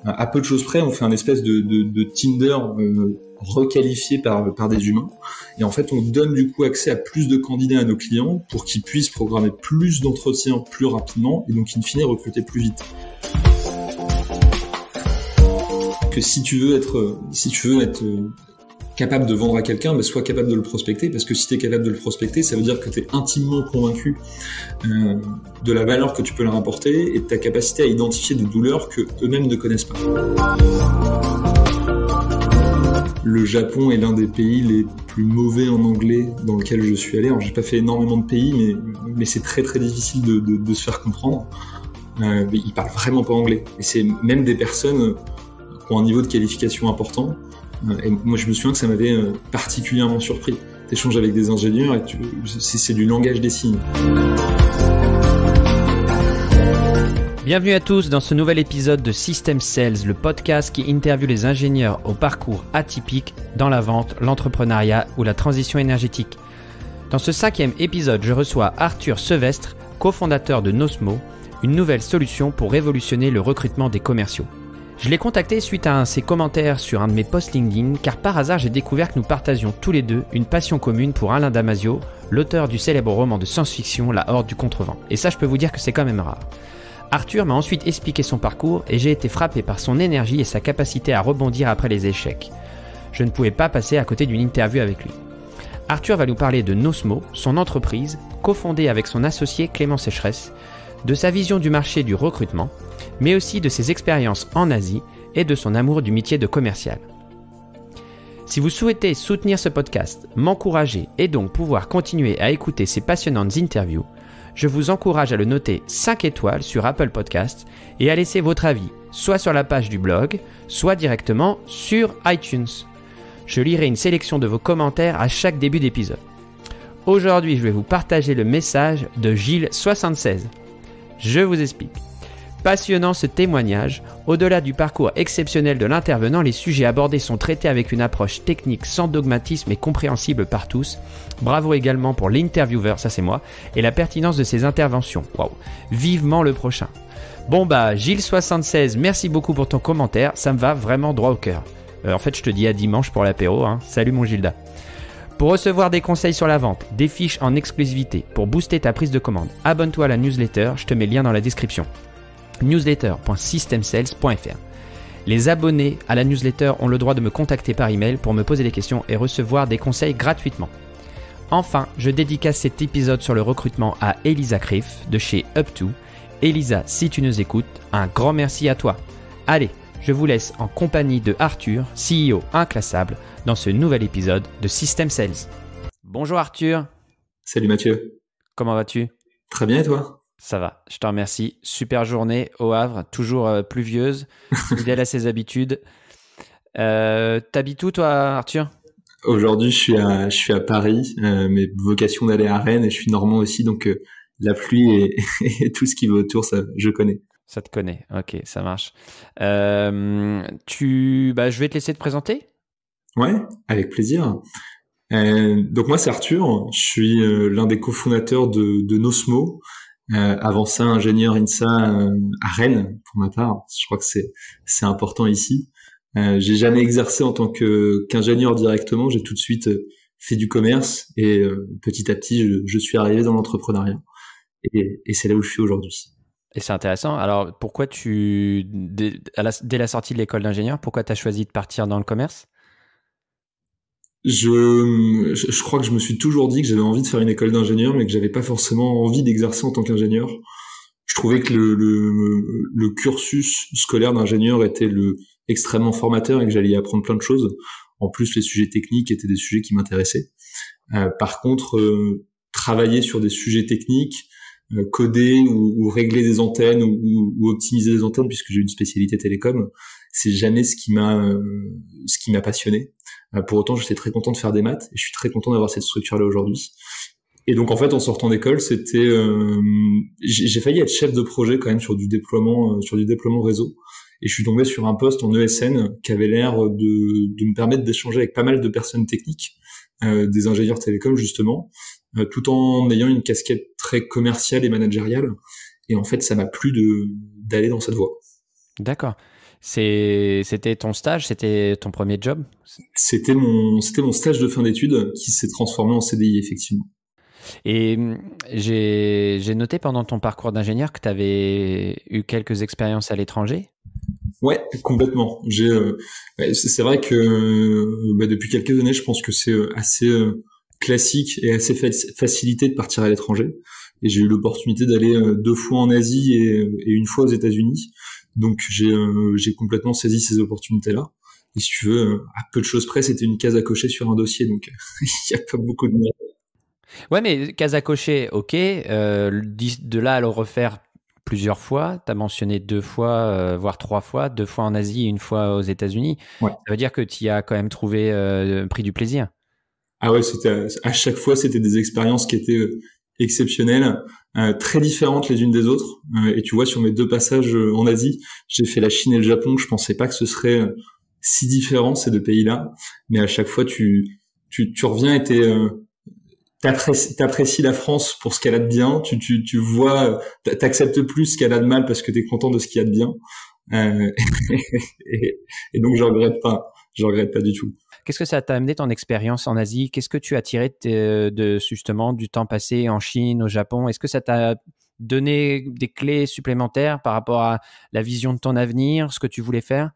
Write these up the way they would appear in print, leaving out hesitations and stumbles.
À peu de choses près, on fait un espèce de Tinder requalifié par des humains. Et en fait, on donne du coup accès à plus de candidats à nos clients pour qu'ils puissent programmer plus d'entretiens plus rapidement et donc in fine recruter plus vite. Que si tu veux être capable de vendre à quelqu'un, sois capable de le prospecter, parce que si tu es capable de le prospecter, ça veut dire que tu es intimement convaincu de la valeur que tu peux leur apporter et de ta capacité à identifier des douleurs que eux-mêmes ne connaissent pas. Le Japon est l'un des pays les plus mauvais en anglais dans lequel je suis allé. Alors j'ai pas fait énormément de pays, mais c'est très très difficile de se faire comprendre. Ils parlent vraiment pas anglais. Et c'est même des personnes qui ont un niveau de qualification important. Et moi, je me souviens que ça m'avait particulièrement surpris. T'échanges avec des ingénieurs et c'est du langage des signes. Bienvenue à tous dans ce nouvel épisode de System Sales, le podcast qui interviewe les ingénieurs au parcours atypique dans la vente, l'entrepreneuriat ou la transition énergétique. Dans ce 5e épisode, je reçois Arthur Sevestre, cofondateur de Nosmo, une nouvelle solution pour révolutionner le recrutement des commerciaux. Je l'ai contacté suite à ses commentaires sur un de mes posts LinkedIn, car par hasard j'ai découvert que nous partagions tous les deux une passion commune pour Alain Damasio, l'auteur du célèbre roman de science-fiction La Horde du Contrevent. Et ça, je peux vous dire que c'est quand même rare. Arthur m'a ensuite expliqué son parcours et j'ai été frappé par son énergie et sa capacité à rebondir après les échecs. Je ne pouvais pas passer à côté d'une interview avec lui. Arthur va nous parler de Nosmo, son entreprise, cofondée avec son associé Clément Sécheresse, de sa vision du marché du recrutement, mais aussi de ses expériences en Asie et de son amour du métier de commercial. Si vous souhaitez soutenir ce podcast, m'encourager et donc pouvoir continuer à écouter ces passionnantes interviews, je vous encourage à le noter 5 étoiles sur Apple Podcasts et à laisser votre avis, soit sur la page du blog, soit directement sur iTunes. Je lirai une sélection de vos commentaires à chaque début d'épisode. Aujourd'hui, je vais vous partager le message de Gilles76. Je vous explique. Passionnant ce témoignage, au-delà du parcours exceptionnel de l'intervenant, les sujets abordés sont traités avec une approche technique sans dogmatisme et compréhensible par tous. Bravo également pour l'intervieweur, ça c'est moi, et la pertinence de ses interventions. Waouh, vivement le prochain. Bon Gilles76, merci beaucoup pour ton commentaire, ça me va vraiment droit au cœur. En fait, je te dis à dimanche pour l'apéro, hein. Salut mon Gilda. Pour recevoir des conseils sur la vente, des fiches en exclusivité, pour booster ta prise de commande, abonne-toi à la newsletter, je te mets le lien dans la description. newsletter.systemsales.fr. Les abonnés à la newsletter ont le droit de me contacter par email pour me poser des questions et recevoir des conseils gratuitement. Enfin, je dédicace cet épisode sur le recrutement à Elisa Krief de chez Up2. Elisa, si tu nous écoutes, un grand merci à toi. Allez, je vous laisse en compagnie de Arthur, CEO inclassable, dans ce nouvel épisode de System Sales. Bonjour Arthur. Salut Mathieu. Comment vas-tu ? Très bien et toi ? Ça va, je te remercie. Super journée au Havre, toujours pluvieuse, fidèle à ses habitudes. T'habites où toi Arthur ? Aujourd'hui je suis à Paris, mais vocation d'aller à Rennes et je suis normand aussi, donc la pluie et tout ce qui va autour, ça je connais. Ça te connaît, ok, ça marche. Je vais te laisser te présenter. Ouais, avec plaisir. Donc moi c'est Arthur, je suis l'un des cofondateurs de Nosmo. Avant ça, ingénieur INSA à Rennes pour ma part. Je crois que c'est important ici. J'ai jamais exercé en tant qu'ingénieur directement. J'ai tout de suite fait du commerce et petit à petit je suis arrivé dans l'entrepreneuriat et c'est là où je suis aujourd'hui. Et c'est intéressant. Alors pourquoi dès la sortie de l'école d'ingénieur, pourquoi tu as choisi de partir dans le commerce ? Je crois que je me suis toujours dit que j'avais envie de faire une école d'ingénieur, mais que j'avais pas forcément envie d'exercer en tant qu'ingénieur. Je trouvais que le cursus scolaire d'ingénieur était extrêmement formateur et que j'allais y apprendre plein de choses. En plus, les sujets techniques étaient des sujets qui m'intéressaient. Par contre, travailler sur des sujets techniques, coder ou régler des antennes ou optimiser des antennes, puisque j'ai une spécialité télécom, c'est jamais ce qui m'a passionné. Pour autant, j'étais très content de faire des maths et je suis très content d'avoir cette structure-là aujourd'hui. Et donc, en fait, en sortant d'école, j'ai failli être chef de projet quand même sur du déploiement réseau. Et je suis tombé sur un poste en ESN qui avait l'air de me permettre d'échanger avec pas mal de personnes techniques, des ingénieurs télécoms justement. tout en ayant une casquette très commerciale et managériale. Et en fait, ça m'a plu d'aller dans cette voie. D'accord. C'était ton stage, c'était ton premier job? C'était mon stage de fin d'études qui s'est transformé en CDI, effectivement. Et j'ai noté pendant ton parcours d'ingénieur que tu avais eu quelques expériences à l'étranger. Ouais, complètement. C'est vrai que depuis quelques années, je pense que c'est assez classique et assez facilité de partir à l'étranger. Et j'ai eu l'opportunité d'aller 2 fois en Asie et 1 fois aux États-Unis. Donc j'ai complètement saisi ces opportunités-là. Et si tu veux, à peu de choses près, c'était une case à cocher sur un dossier. Donc il y a pas beaucoup de merde. Ouais, mais case à cocher, ok. De là à le refaire plusieurs fois, tu as mentionné 2 fois, voire 3 fois, 2 fois en Asie et 1 fois aux États-Unis. Ouais. Ça veut dire que tu y as quand même trouvé, pris du plaisir. Ah ouais, à chaque fois, c'était des expériences qui étaient exceptionnelles, très différentes les unes des autres. Et tu vois, sur mes 2 passages en Asie, j'ai fait la Chine et le Japon. Je pensais pas que ce serait si différent, ces 2 pays-là. Mais à chaque fois, tu reviens et t'apprécies la France pour ce qu'elle a de bien. Tu vois, t'acceptes plus ce qu'elle a de mal parce que t'es content de ce qu'il y a de bien. Et donc, je regrette pas du tout. Qu'est-ce que ça t'a amené ton expérience en Asie? Qu'est-ce que tu as tiré de justement du temps passé en Chine, au Japon? Est-ce que ça t'a donné des clés supplémentaires par rapport à la vision de ton avenir, ce que tu voulais faire?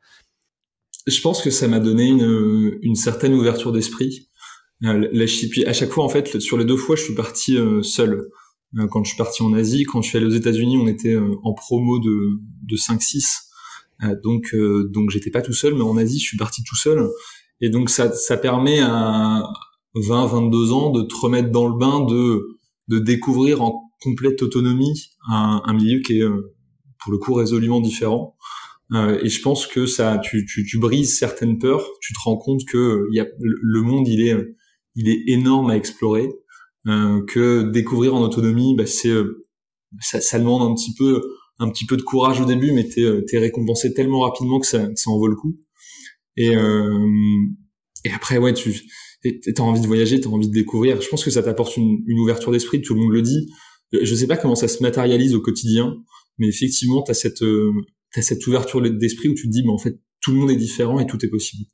Je pense que ça m'a donné une certaine ouverture d'esprit. Puis à chaque fois, en fait, sur les 2 fois, je suis parti seul. Quand je suis parti en Asie, quand je suis allé aux États-Unis, on était en promo de 5-6. Donc j'étais pas tout seul, mais en Asie, je suis parti tout seul. Et donc ça permet à 20-22 ans de te remettre dans le bain, de découvrir en complète autonomie un milieu qui est pour le coup résolument différent. Et je pense que ça, tu brises certaines peurs. Tu te rends compte que le monde, il est énorme à explorer. Que découvrir en autonomie, ça demande un petit peu de courage au début, mais t'es récompensé tellement rapidement que ça en vaut le coup. Et après, ouais, t'as envie de voyager, t'as envie de découvrir. Je pense que ça t'apporte une ouverture d'esprit, tout le monde le dit. Je sais pas comment ça se matérialise au quotidien, mais effectivement, t'as cette ouverture d'esprit où tu te dis, mais en fait, tout le monde est différent et tout est possible.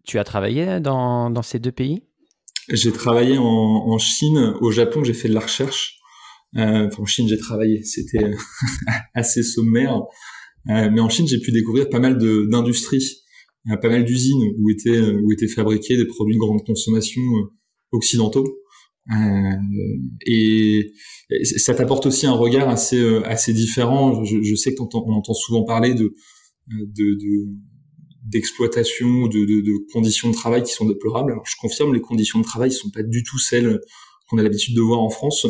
Tu as travaillé dans ces 2 pays? J'ai travaillé en Chine, au Japon, j'ai fait de la recherche. En Chine, j'ai travaillé, c'était assez sommaire. Mais en Chine, j'ai pu découvrir pas mal d'industries. Pas mal d'usines où étaient fabriqués des produits de grande consommation occidentaux, et ça t'apporte aussi un regard assez différent. Je sais qu'on entend souvent parler d'exploitation, de conditions de travail qui sont déplorables. Alors je confirme, les conditions de travail sont pas du tout celles qu'on a l'habitude de voir en France.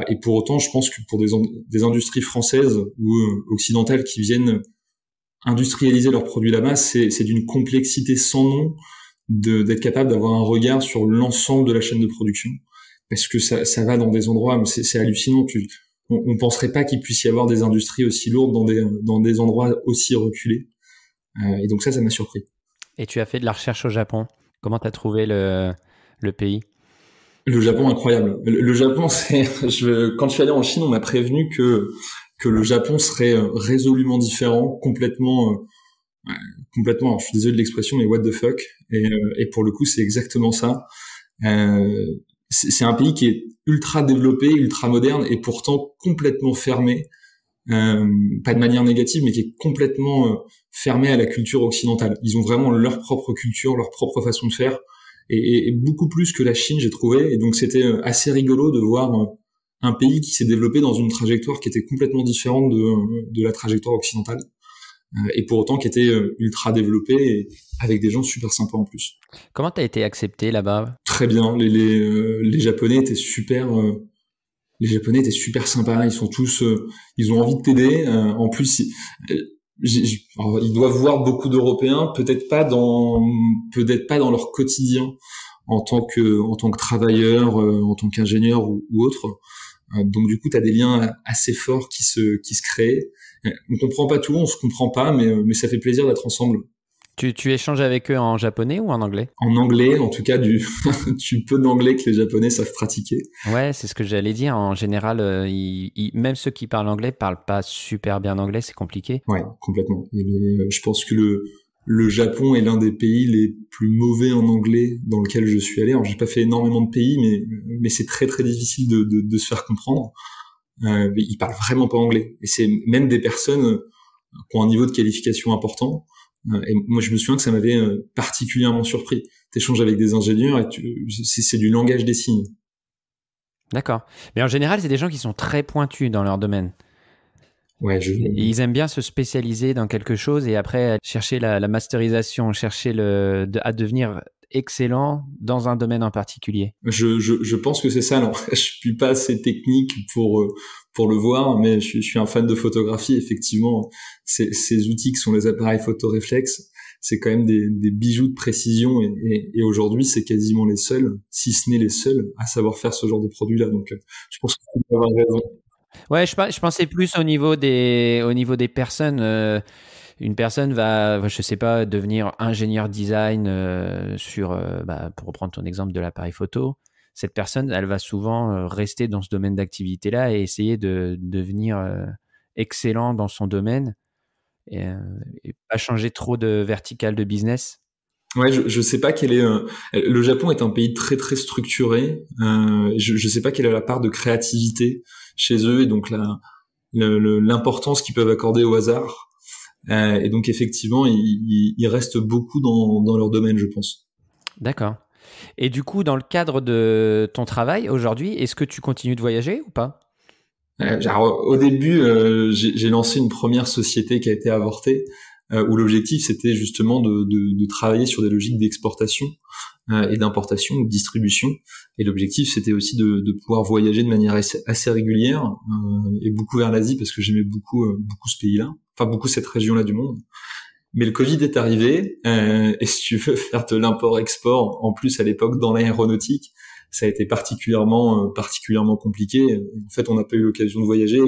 Et pour autant, je pense que pour des industries françaises ou occidentales qui viennent industrialiser leurs produits là-bas, c'est d'une complexité sans nom d'être capable d'avoir un regard sur l'ensemble de la chaîne de production, parce que ça va dans des endroits, c'est hallucinant. On penserait pas qu'il puisse y avoir des industries aussi lourdes dans des endroits aussi reculés. Et donc ça m'a surpris. Et tu as fait de la recherche au Japon. Comment t'as trouvé le pays? Le Japon, incroyable. Le Japon, quand je suis allé en Chine, on m'a prévenu que le Japon serait résolument différent, complètement. Alors, je suis désolé de l'expression, mais what the fuck. Et pour le coup, c'est exactement ça. C'est un pays qui est ultra développé, ultra moderne, et pourtant complètement fermé. Pas de manière négative, mais qui est complètement fermé à la culture occidentale. Ils ont vraiment leur propre culture, leur propre façon de faire, et beaucoup plus que la Chine, j'ai trouvé. Et donc c'était assez rigolo de voir un pays qui s'est développé dans une trajectoire qui était complètement différente de la trajectoire occidentale, et pour autant qui était ultra développée et avec des gens super sympas en plus. Comment t'as été accepté là-bas? Très bien. Les Japonais étaient super. Les Japonais étaient super sympas. Ils sont tous, ils ont envie de t'aider. En plus, ils doivent voir beaucoup d'Européens, peut-être pas dans leur quotidien en tant que travailleur, en tant qu'ingénieur ou autre. Donc du coup, t'as des liens assez forts qui se créent. On comprend pas tout, on se comprend pas, mais ça fait plaisir d'être ensemble. Tu échanges avec eux en japonais ou en anglais? En anglais, en tout cas, du peu d'anglais que les Japonais savent pratiquer. Ouais, c'est ce que j'allais dire. En général, même ceux qui parlent anglais parlent pas super bien anglais, c'est compliqué. Ouais, complètement. Je pense que le Japon est l'un des pays les plus mauvais en anglais dans lequel je suis allé. Alors, j'ai pas fait énormément de pays, mais c'est très très difficile de se faire comprendre. Ils parlent vraiment pas anglais. Et c'est même des personnes qui ont un niveau de qualification important. Et moi, je me souviens que ça m'avait particulièrement surpris. T'échanges avec des ingénieurs et c'est du langage des signes. D'accord. Mais en général, c'est des gens qui sont très pointus dans leur domaine. Ouais, Et ils aiment bien se spécialiser dans quelque chose et après chercher la masterisation, chercher à devenir excellent dans un domaine en particulier. Je pense que c'est ça. Alors, je suis pas assez technique pour le voir, mais je suis un fan de photographie. Effectivement, ces outils qui sont les appareils photoréflexes, c'est quand même des bijoux de précision et aujourd'hui, c'est quasiment les seuls, si ce n'est les seuls, à savoir faire ce genre de produit-là. Donc, je pense que tu peux avoir raison. Ouais, je pensais plus au niveau des personnes. Une personne va, je sais pas, devenir ingénieur design pour reprendre ton exemple de l'appareil photo. Cette personne, elle va souvent rester dans ce domaine d'activité-là et essayer de devenir excellent dans son domaine et pas changer trop de verticale de business. Ouais, je sais pas quel est. Le Japon est un pays très très structuré. Je sais pas quelle est la part de créativité chez eux et donc l'importance qu'ils peuvent accorder au hasard. Et donc effectivement, ils restent beaucoup dans leur domaine, je pense. D'accord. Et du coup, dans le cadre de ton travail aujourd'hui, est-ce que tu continues de voyager ou pas? Au début, j'ai lancé une première société qui a été avortée, où l'objectif c'était justement de travailler sur des logiques d'exportation et d'importation ou de distribution. Et l'objectif c'était aussi de pouvoir voyager de manière assez régulière et beaucoup vers l'Asie parce que j'aimais beaucoup ce pays-là, enfin beaucoup cette région-là du monde. Mais le Covid est arrivé et si tu veux faire de l'import-export, en plus à l'époque dans l'aéronautique, ça a été particulièrement compliqué. En fait, on n'a pas eu l'occasion de voyager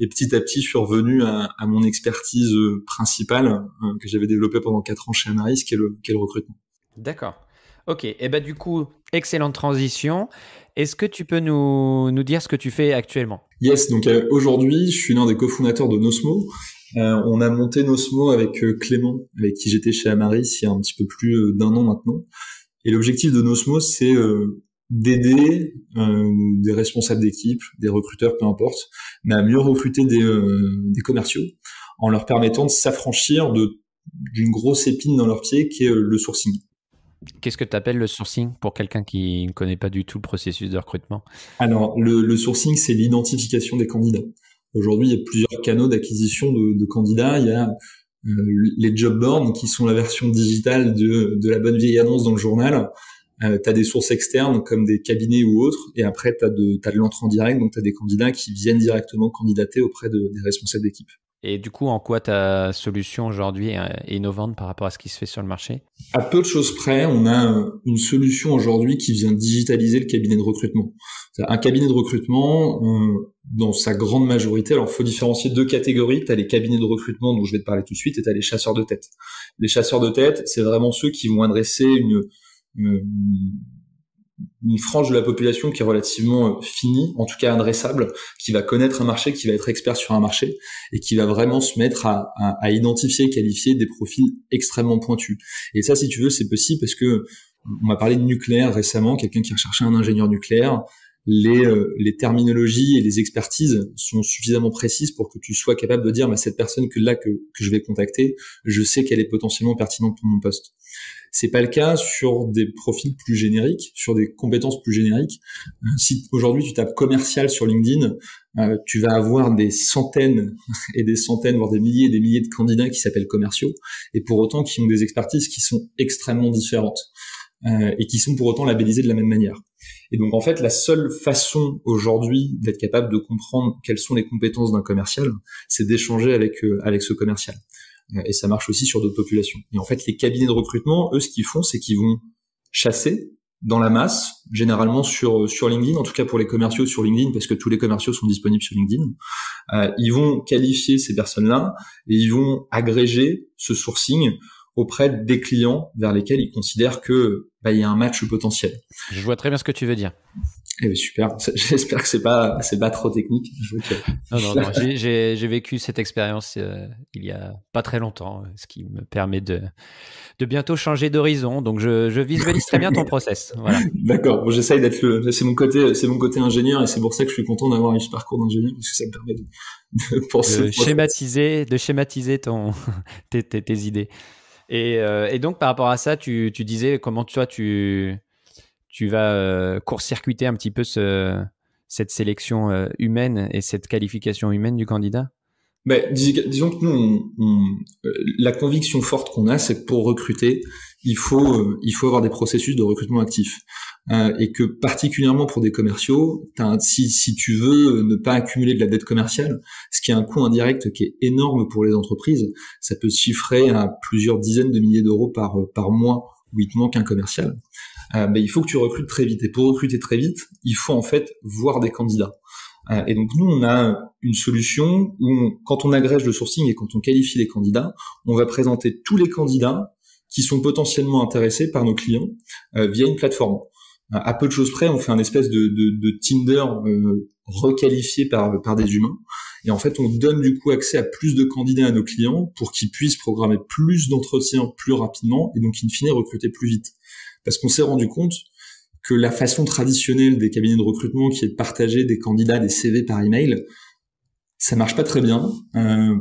et petit à petit, je suis revenu à mon expertise principale que j'avais développée pendant 4 ans chez Amaris, qui est le recrutement. D'accord. Ok. Et ben du coup, excellente transition. Est-ce que tu peux nous dire ce que tu fais actuellement? Yes. Donc aujourd'hui, je suis l'un des cofondateurs de Nosmo. On a monté Nosmo avec Clément, avec qui j'étais chez Amaris il y a un petit peu plus d'1 an maintenant. Et l'objectif de Nosmo, c'est d'aider des responsables d'équipe, des recruteurs, peu importe, mais à mieux recruter des commerciaux en leur permettant de s'affranchir d'une grosse épine dans leur pied qui est le sourcing. Qu'est-ce que tu appelles le sourcing pour quelqu'un qui ne connaît pas du tout le processus de recrutement? Alors, le sourcing, c'est l'identification des candidats. Aujourd'hui, il y a plusieurs canaux d'acquisition de candidats. Il y a les job boards, qui sont la version digitale de la bonne vieille annonce dans le journal. T'as des sources externes comme des cabinets ou autres, et après t'as de l'entrée en direct, donc t'as des candidats qui viennent directement candidater auprès des responsables d'équipe. Et du coup, en quoi ta solution aujourd'hui est innovante par rapport à ce qui se fait sur le marché? À peu de choses près, on a une solution aujourd'hui qui vient digitaliser le cabinet de recrutement. Un cabinet de recrutement, dans sa grande majorité, alors faut différencier 2 catégories. T'as les cabinets de recrutement dont je vais te parler tout de suite, et t'as les chasseurs de tête. Les chasseurs de tête, c'est vraiment ceux qui vont adresser une frange de la population qui est relativement finie, en tout cas adressable, qui va connaître un marché, qui va être expert sur un marché et qui va vraiment se mettre à identifier et qualifier des profils extrêmement pointus. Et ça, si tu veux, c'est possible parce que on m'a parlé de nucléaire récemment, quelqu'un qui recherchait un ingénieur nucléaire. Les terminologies et les expertises sont suffisamment précises pour que tu sois capable de dire, cette personne que je vais contacter, je sais qu'elle est potentiellement pertinente pour mon poste. C'est pas le cas sur des profils plus génériques, sur des compétences plus génériques. Si aujourd'hui tu tapes commercial sur LinkedIn, tu vas avoir des centaines et des centaines, voire des milliers et des milliers de candidats qui s'appellent commerciaux, et pour autant qui ont des expertises qui sont extrêmement différentes et qui sont pour autant labellisées de la même manière. Et donc en fait, la seule façon aujourd'hui d'être capable de comprendre quelles sont les compétences d'un commercial, c'est d'échanger avec ce commercial. Et ça marche aussi sur d'autres populations. Et en fait, les cabinets de recrutement, eux, ce qu'ils font, c'est qu'ils vont chasser dans la masse, généralement sur LinkedIn, en tout cas pour les commerciaux sur LinkedIn, parce que tous les commerciaux sont disponibles sur LinkedIn. Ils vont qualifier ces personnes-là et ils vont agréger ce sourcing auprès des clients vers lesquels ils considèrent que il y a un match potentiel. Je vois très bien ce que tu veux dire. Eh bien, super. J'espère que c'est pas trop technique. Je vois que... Non. J'ai vécu cette expérience il y a pas très longtemps, ce qui me permet de bientôt changer d'horizon. Donc, je visualise très bien ton process. Voilà. D'accord. Bon, j'essaye d'être c'est mon côté ingénieur et c'est pour ça que je suis content d'avoir eu ce parcours d'ingénieur parce que ça me permet de penser. De schématiser tes idées. Et donc, par rapport à ça, tu disais comment tu vas court-circuiter un petit peu cette sélection humaine et cette qualification humaine du candidat? Disons que nous, la conviction forte qu'on a, c'est que pour recruter, il faut avoir des processus de recrutement actifs. Et que particulièrement pour des commerciaux, si tu veux ne pas accumuler de la dette commerciale, ce qui est un coût indirect qui est énorme pour les entreprises, ça peut se chiffrer à plusieurs dizaines de milliers d'euros par mois où il te manque un commercial. Il faut que tu recrutes très vite. Et pour recruter très vite, il faut en fait voir des candidats. Et donc nous, on a une solution où quand on agrège le sourcing et quand on qualifie les candidats, on va présenter tous les candidats qui sont potentiellement intéressés par nos clients via une plateforme. À peu de choses près, on fait un espèce de Tinder requalifié par des humains. Et en fait, on donne du coup accès à plus de candidats à nos clients pour qu'ils puissent programmer plus d'entretiens plus rapidement et donc in fine recruter plus vite. Parce qu'on s'est rendu compte que la façon traditionnelle des cabinets de recrutement qui est de partager des candidats, des CV par email, ça marche pas très bien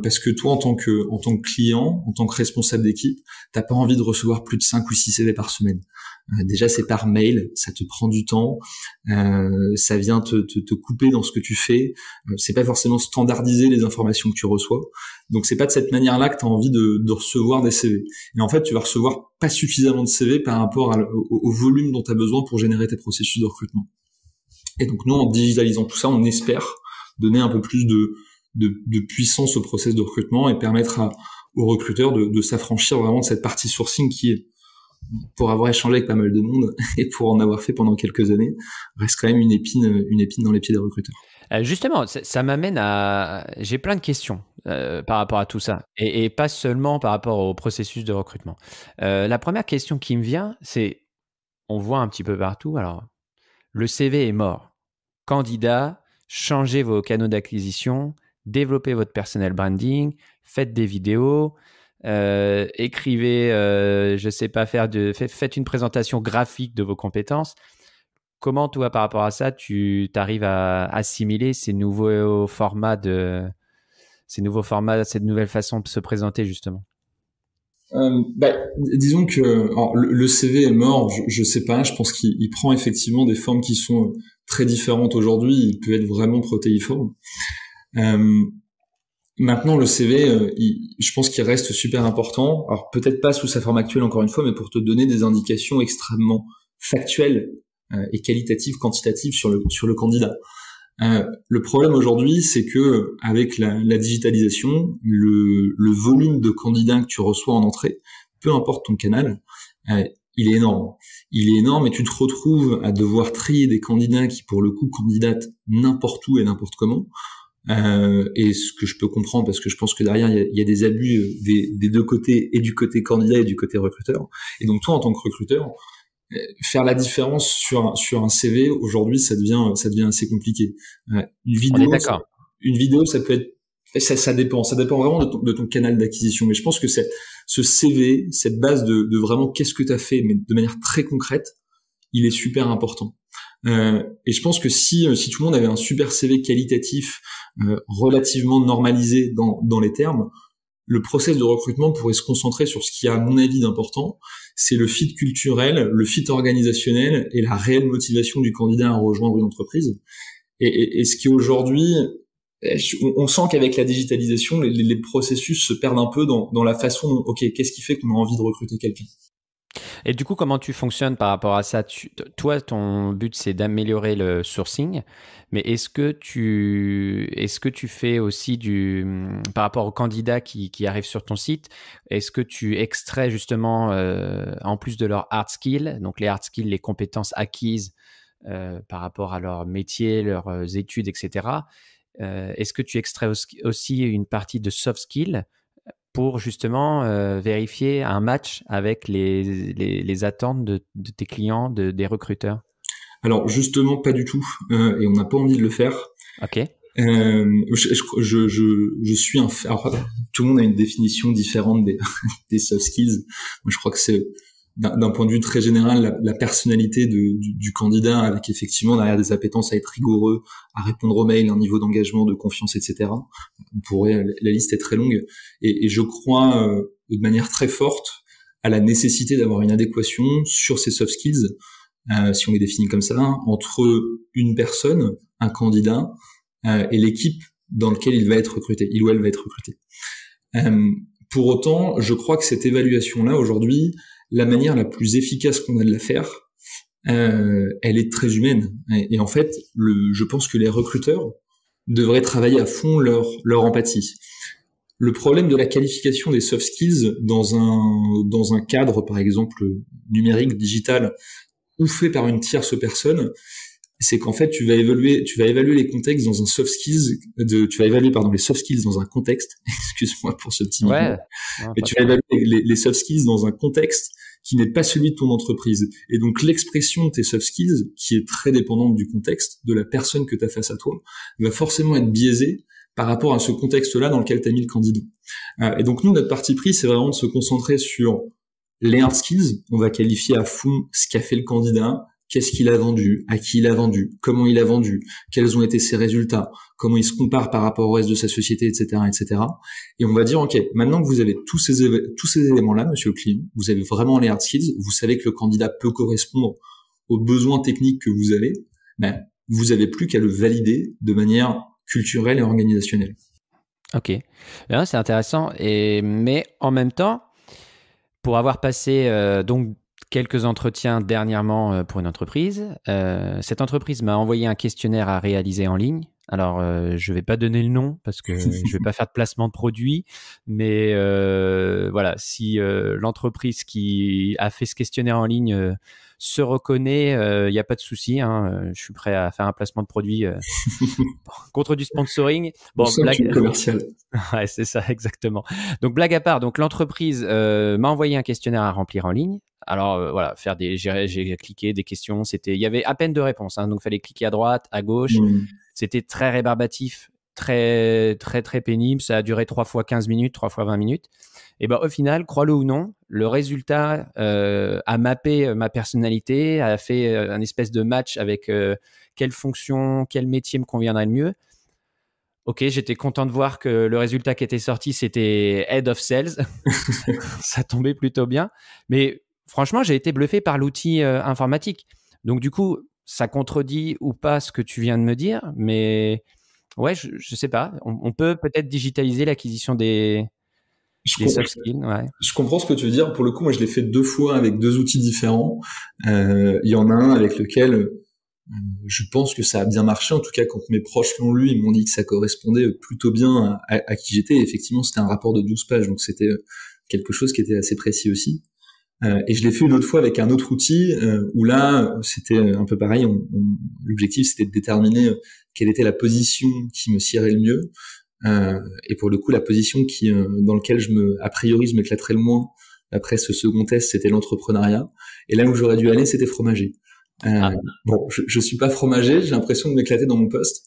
parce que toi en tant que client, en tant que responsable d'équipe, t'as pas envie de recevoir plus de 5 ou 6 CV par semaine. Déjà c'est par mail, ça te prend du temps, ça vient te couper dans ce que tu fais, c'est pas forcément standardiser les informations que tu reçois. Donc c'est pas de cette manière-là que tu as envie de recevoir des CV. Et en fait, tu vas recevoir pas suffisamment de CV par rapport au volume dont tu as besoin pour générer tes processus de recrutement. Et donc nous, en digitalisant tout ça, on espère donner un peu plus de puissance au process de recrutement et permettre aux recruteurs de s'affranchir vraiment de cette partie sourcing qui est, pour avoir échangé avec pas mal de monde et pour en avoir fait pendant quelques années, reste quand même une épine dans les pieds des recruteurs. Justement, ça m'amène à... J'ai plein de questions par rapport à tout ça et pas seulement par rapport au processus de recrutement. La première question qui me vient, c'est, on voit un petit peu partout, alors le CV est mort. Candidat, changez vos canaux d'acquisition, développez votre personal branding, faites des vidéos, écrivez, je sais pas, faites une présentation graphique de vos compétences. Comment, toi, par rapport à ça, tu arrives à assimiler ces nouveaux formats, cette nouvelle façon de se présenter, justement? Disons que le CV est mort, je sais pas, je pense qu'il prend effectivement des formes qui sont très différentes aujourd'hui, il peut être vraiment protéiforme. Maintenant, le CV, je pense qu'il reste super important, alors peut-être pas sous sa forme actuelle encore une fois, mais pour te donner des indications extrêmement factuelles et qualitatives, quantitatives sur le candidat. Le problème aujourd'hui, c'est que avec la digitalisation, le volume de candidats que tu reçois en entrée, peu importe ton canal, il est énorme. Il est énorme et tu te retrouves à devoir trier des candidats qui, pour le coup, candidatent n'importe où et n'importe comment. Et ce que je peux comprendre, parce que je pense que derrière, il y a des abus des deux côtés, et du côté candidat et du côté recruteur. Et donc toi, en tant que recruteur, faire la différence sur un CV aujourd'hui, ça devient assez compliqué. On est d'accord. Une vidéo, ça peut être, ça dépend vraiment de ton canal d'acquisition. Mais je pense que ce CV, cette base de vraiment qu'est-ce que tu as fait, mais de manière très concrète, il est super important. Et je pense que si tout le monde avait un super CV qualitatif, relativement normalisé dans les termes, le process de recrutement pourrait se concentrer sur ce qui est à mon avis d'important, c'est le fit culturel, le fit organisationnel et la réelle motivation du candidat à rejoindre une entreprise. Et ce qui aujourd'hui, on sent qu'avec la digitalisation, les processus se perdent un peu dans la façon dont, ok, qu'est-ce qui fait qu'on a envie de recruter quelqu'un ? Et du coup, comment tu fonctionnes par rapport à ça? Toi, ton but, c'est d'améliorer le sourcing, mais est-ce que tu fais aussi par rapport aux candidats qui arrivent sur ton site, est-ce que tu extrais justement, en plus de leurs hard skills, donc les hard skills, les compétences acquises par rapport à leur métier, leurs études, etc., est-ce que tu extrais aussi une partie de soft skills pour justement vérifier un match avec les attentes de tes clients, des recruteurs? Alors justement, pas du tout, et on n'a pas envie de le faire. Ok. Je suis alors, tout le monde a une définition différente des soft skills. Moi, je crois que c'est d'un point de vue très général la personnalité du candidat, avec effectivement derrière des appétences à être rigoureux, à répondre aux mails, un niveau d'engagement, de confiance, etc. La liste est très longue, et je crois de manière très forte à la nécessité d'avoir une adéquation sur ces soft skills, si on les définit comme ça, entre une personne, un candidat, et l'équipe dans laquelle il ou elle va être recruté. Pour autant, je crois que cette évaluation-là, aujourd'hui, la manière la plus efficace qu'on a de la faire, elle est très humaine. Et en fait, je pense que les recruteurs devraient travailler à fond leur empathie. Le problème de la qualification des soft skills dans un cadre, par exemple, numérique, digital, ou fait par une tierce personne, c'est qu'en fait, tu vas évaluer les contextes dans un soft skills, tu vas évaluer, les soft skills dans un contexte, excuse-moi pour ce petit mot, mais tu vas évaluer les soft skills dans un contexte qui n'est pas celui de ton entreprise. Et donc, l'expression de tes soft skills, qui est très dépendante du contexte, de la personne que tu as face à toi, va forcément être biaisée par rapport à ce contexte-là dans lequel tu as mis le candidat. Et donc, nous, notre parti pris, c'est vraiment de se concentrer sur les hard skills. On va qualifier à fond ce qu'a fait le candidat, qu'est-ce qu'il a vendu, à qui il a vendu, comment il a vendu, quels ont été ses résultats, comment il se compare par rapport au reste de sa société, etc., etc. Et on va dire, ok, maintenant que vous avez tous ces éléments-là, monsieur le client, vous avez vraiment les hard skills, vous savez que le candidat peut correspondre aux besoins techniques que vous avez, ben, vous avez plus qu'à le valider de manière culturelle et organisationnelle. Ok, bien, c'est intéressant. Mais en même temps, pour avoir passé donc quelques entretiens dernièrement pour une entreprise. Cette entreprise m'a envoyé un questionnaire à réaliser en ligne. Alors, je vais pas donner le nom parce que je vais pas faire de placement de produit, mais voilà, si l'entreprise qui a fait ce questionnaire en ligne se reconnaît, il n'y a pas de souci. Je suis prêt à faire un placement de produit contre du sponsoring. Bon, blague commerciale. Ouais, c'est ça, exactement. Donc, blague à part, donc l'entreprise m'a envoyé un questionnaire à remplir en ligne. Alors voilà, j'ai cliqué des questions. Il y avait à peine de réponses, donc fallait cliquer à droite, à gauche. C'était très rébarbatif, très très très pénible. Ça a duré 3 fois 15 minutes, 3 fois 20 minutes. Et ben au final, crois-le ou non, le résultat a mappé ma personnalité, a fait un espèce de match avec quelle fonction, quel métier me conviendrait le mieux. Ok, j'étais content de voir que le résultat qui était sorti, c'était Head of Sales. Ça tombait plutôt bien. Mais franchement, j'ai été bluffé par l'outil informatique. Donc, du coup, ça contredit ou pas ce que tu viens de me dire. Mais ouais, je sais pas. On peut peut-être digitaliser l'acquisition des soft skills. Ouais. Je comprends ce que tu veux dire. Pour le coup, moi, je l'ai fait 2 fois avec 2 outils différents. Il y en a un avec lequel je pense que ça a bien marché. En tout cas, quand mes proches l'ont lu, ils m'ont dit que ça correspondait plutôt bien à qui j'étais. Et effectivement, c'était un rapport de 12 pages. Donc, c'était quelque chose qui était assez précis aussi. Et je l'ai fait une autre fois avec un autre outil où là, c'était un peu pareil. L'objectif, c'était de déterminer quelle était la position qui me siérait le mieux. Et pour le coup, la position dans laquelle a priori, je m'éclaterais le moins après ce second test, c'était l'entrepreneuriat. Et là où j'aurais dû aller, c'était fromager. Bon, je suis pas fromager, j'ai l'impression de m'éclater dans mon poste.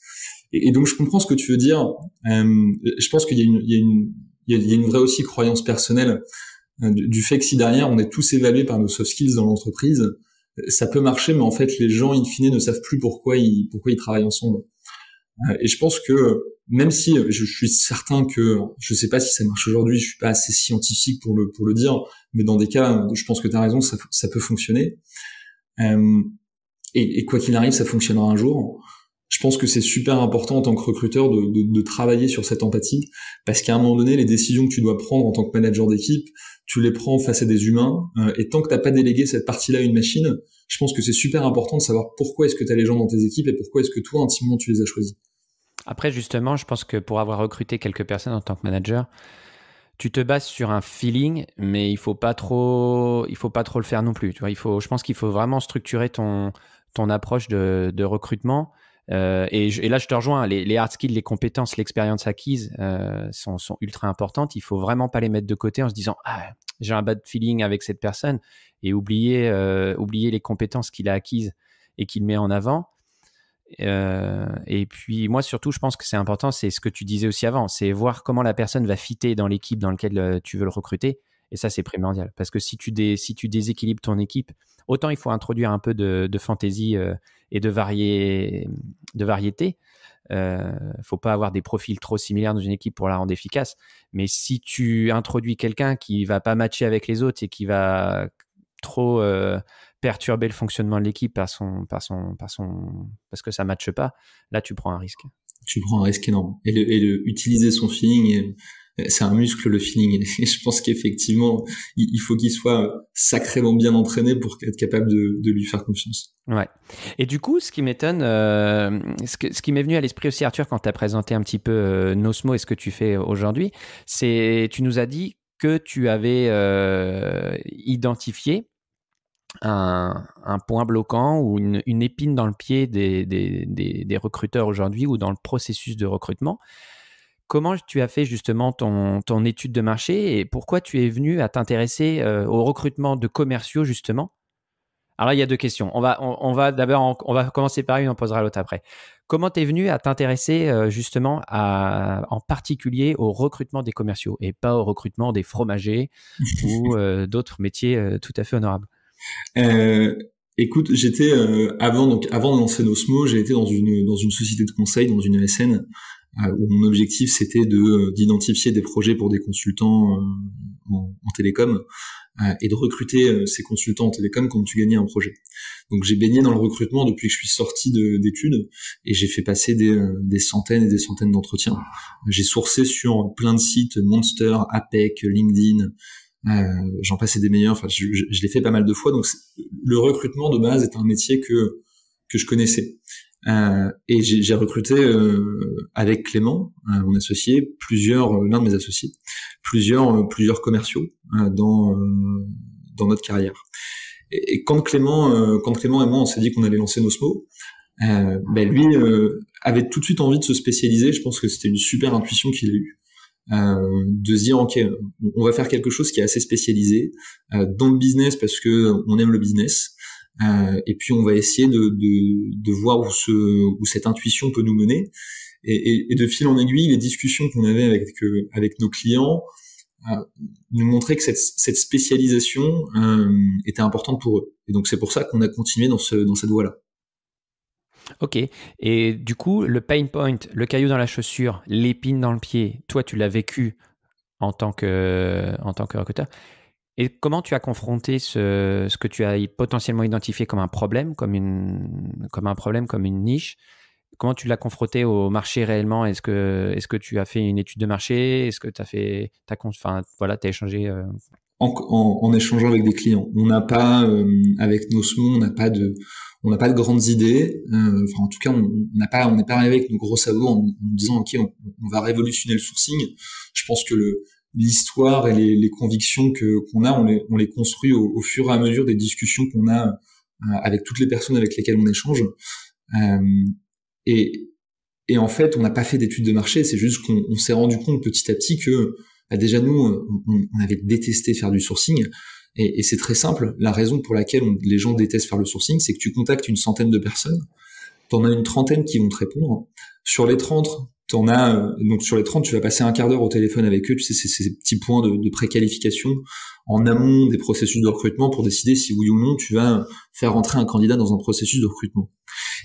Et donc, je comprends ce que tu veux dire. Je pense qu'il y a une vraie aussi croyance personnelle du fait que si derrière on est tous évalués par nos soft skills dans l'entreprise, ça peut marcher, mais en fait les gens in fine ne savent plus pourquoi ils travaillent ensemble. Et je pense que même si je suis certain que je sais pas si ça marche aujourd'hui, je suis pas assez scientifique pour le dire, mais dans des cas, je pense que tu as raison, ça peut fonctionner. Et quoi qu'il arrive, ça fonctionnera un jour. Je pense que c'est super important en tant que recruteur de travailler sur cette empathie, parce qu'à un moment donné, les décisions que tu dois prendre en tant que manager d'équipe, tu les prends face à des humains, et tant que t'as pas délégué cette partie-là à une machine, je pense que c'est super important de savoir pourquoi est-ce que tu as les gens dans tes équipes et pourquoi est-ce que toi, intimement, tu les as choisis. Après, justement, je pense que pour avoir recruté quelques personnes en tant que manager, tu te bases sur un feeling, mais il faut pas trop le faire non plus. Tu vois, je pense qu'il faut vraiment structurer ton approche de recrutement. Et là, je te rejoins. Les hard skills, les compétences, l'expérience acquise sont ultra importantes. Il faut vraiment pas les mettre de côté en se disant j'ai un bad feeling avec cette personne et oublier les compétences qu'il a acquises et qu'il met en avant. Et puis moi surtout, je pense que c'est important, c'est ce que tu disais aussi avant, c'est voir comment la personne va fitter dans l'équipe dans laquelle tu veux le recruter. Et ça, c'est primordial parce que si tu déséquilibres ton équipe, autant il faut introduire un peu de fantaisie et de variété. Faut pas avoir des profils trop similaires dans une équipe pour la rendre efficace. Mais si tu introduis quelqu'un qui va pas matcher avec les autres et qui va trop perturber le fonctionnement de l'équipe parce que ça matche pas, là tu prends un risque. Tu prends un risque énorme. Et utiliser son feeling, c'est un muscle, le feeling. Et je pense qu'effectivement, il faut qu'il soit sacrément bien entraîné pour être capable de lui faire confiance. Ouais. Et du coup, ce qui m'étonne, ce qui m'est venu à l'esprit aussi, Arthur, quand tu as présenté un petit peu Nosmo et ce que tu fais aujourd'hui, c'est tu nous as dit que tu avais identifié un point bloquant ou une épine dans le pied des recruteurs aujourd'hui ou dans le processus de recrutement. Comment tu as fait justement ton étude de marché et pourquoi tu es venu à t'intéresser au recrutement de commerciaux justement? Alors là, il y a deux questions. On va d'abord, on va commencer par une, on posera l'autre après. Comment tu es venu à t'intéresser justement en particulier au recrutement des commerciaux et pas au recrutement des fromagers ou d'autres métiers tout à fait honorables? Écoute, j'étais avant de lancer Nosmo, j'ai été dans une société de conseil, dans une ESN, où mon objectif c'était d'identifier des projets pour des consultants en télécom et de recruter ces consultants en télécom quand tu gagnais un projet. Donc j'ai baigné dans le recrutement depuis que je suis sorti d'études et j'ai fait passer des centaines et des centaines d'entretiens. J'ai sourcé sur plein de sites, Monster, APEC, LinkedIn. J'en passais des meilleurs. Enfin, je l'ai fait pas mal de fois. Donc, le recrutement de base est un métier que je connaissais. Et j'ai recruté avec Clément, mon associé, l'un de mes associés, plusieurs commerciaux dans notre carrière. Et quand Clément et moi on s'est dit qu'on allait lancer Nosmo, lui avait tout de suite envie de se spécialiser. Je pense que c'était une super intuition qu'il a eue. De se dire ok, on va faire quelque chose qui est assez spécialisé dans le business parce que on aime le business, et puis on va essayer de voir où cette intuition peut nous mener, et de fil en aiguille, les discussions qu'on avait avec nos clients nous montraient que cette spécialisation était importante pour eux, et donc c'est pour ça qu'on a continué dans cette voie-là. Ok. Et du coup, le pain point, le caillou dans la chaussure, l'épine dans le pied, toi, tu l'as vécu en tant que recruteur. Et comment tu as confronté ce que tu as potentiellement identifié comme un problème, comme une niche? Comment tu l'as confronté au marché réellement? Est-ce que tu as fait une étude de marché? Est-ce que tu as échangé en échangeant avec des clients. On n'a pas avec Nosmo, on n'a pas de grandes idées. En tout cas, on n'est pas arrivé avec nos gros sabots en disant ok, on va révolutionner le sourcing. Je pense que l'histoire et les convictions qu'on a, on les construit au fur et à mesure des discussions qu'on a avec toutes les personnes avec lesquelles on échange. Et en fait, on n'a pas fait d'études de marché. C'est juste qu'on s'est rendu compte petit à petit que déjà nous, on avait détesté faire du sourcing, et c'est très simple. La raison pour laquelle les gens détestent faire le sourcing, c'est que tu contactes une centaine de personnes, t'en as une trentaine qui vont te répondre. Sur les 30, sur les 30, tu vas passer un quart d'heure au téléphone avec eux. Tu sais, c'est ces petits points de préqualification en amont des processus de recrutement pour décider si oui ou non tu vas faire rentrer un candidat dans un processus de recrutement.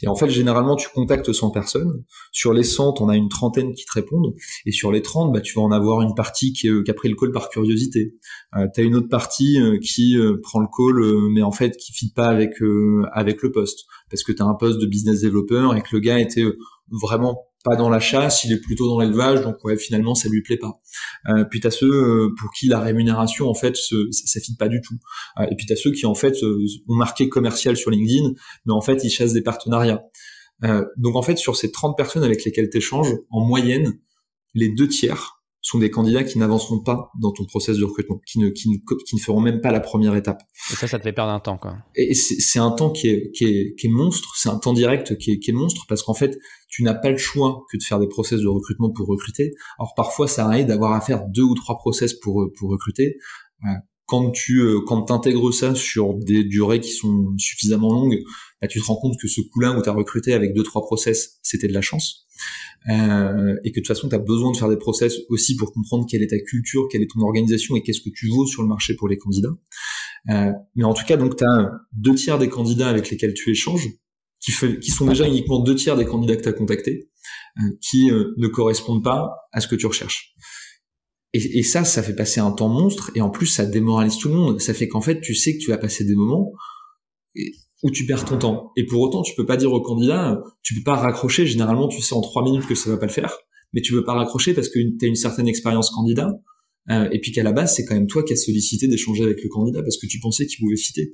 Et en fait, généralement, tu contactes 100 personnes. Sur les 100, t'en as une trentaine qui te répondent. Et sur les 30, tu vas en avoir une partie qui a pris le call par curiosité. T'as une autre partie qui prend le call, mais en fait, qui fit pas avec le poste. Parce que t'as un poste de business developer et que le gars était vraiment pas dans la chasse, il est plutôt dans l'élevage, donc ouais, finalement ça lui plaît pas. Puis t'as ceux pour qui la rémunération en fait ça fit pas du tout. Et puis t'as ceux qui en fait ont marqué commercial sur LinkedIn, mais en fait ils chassent des partenariats. Donc en fait sur ces 30 personnes avec lesquelles t'échanges, en moyenne, les 2 tiers sont des candidats qui n'avanceront pas dans ton process de recrutement, qui ne feront même pas la première étape. Et ça te fait perdre un temps, quoi. Et c'est un temps qui est monstre, c'est un temps direct qui est monstre, parce qu'en fait, tu n'as pas le choix que de faire des process de recrutement pour recruter. Alors parfois, ça arrive d'avoir à faire 2 ou 3 process pour recruter. Quand t'intègres ça sur des durées qui sont suffisamment longues, bah, tu te rends compte que ce coup-là où t'as recruté avec 2-3 process, c'était de la chance. Et que de toute façon, t'as besoin de faire des process aussi pour comprendre quelle est ta culture, quelle est ton organisation et qu'est-ce que tu vaux sur le marché pour les candidats. Mais en tout cas, donc t'as 2/3 des candidats avec lesquels tu échanges, qui sont déjà uniquement 2/3 des candidats que t'as contactés, qui ne correspondent pas à ce que tu recherches. Et ça fait passer un temps monstre, et en plus ça démoralise tout le monde. Ça fait qu'en fait tu sais que tu vas passer des moments où tu perds ton temps. Et pour autant tu peux pas dire au candidat, tu peux pas raccrocher. Généralement tu sais en 3 minutes que ça va pas le faire, mais tu peux pas raccrocher parce que tu as une certaine expérience candidat, et puis qu'à la base c'est quand même toi qui as sollicité d'échanger avec le candidat parce que tu pensais qu'il pouvait fitter.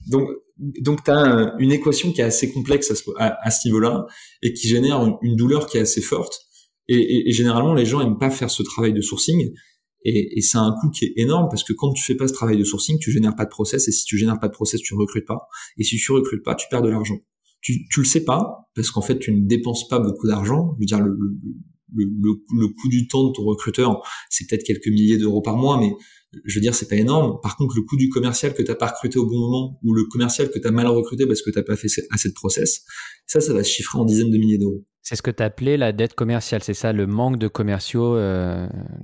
Donc t'as une équation qui est assez complexe à ce niveau-là, et qui génère une douleur qui est assez forte. Et généralement, les gens aiment pas faire ce travail de sourcing, et c'est un coût qui est énorme, parce que quand tu fais pas ce travail de sourcing, tu génères pas de process, et si tu génères pas de process, tu recrutes pas, et si tu recrutes pas, tu perds de l'argent. Tu le sais pas, parce qu'en fait, tu ne dépenses pas beaucoup d'argent. Je veux dire, le coût du temps de ton recruteur, c'est peut-être quelques milliers d'euros par mois, mais je veux dire, c'est pas énorme. Par contre, le coût du commercial que t'as pas recruté au bon moment, ou le commercial que t'as mal recruté parce que t'as pas fait assez de process, ça va se chiffrer en dizaines de milliers d'euros. C'est ce que tu appelais la dette commerciale, c'est ça, le manque de commerciaux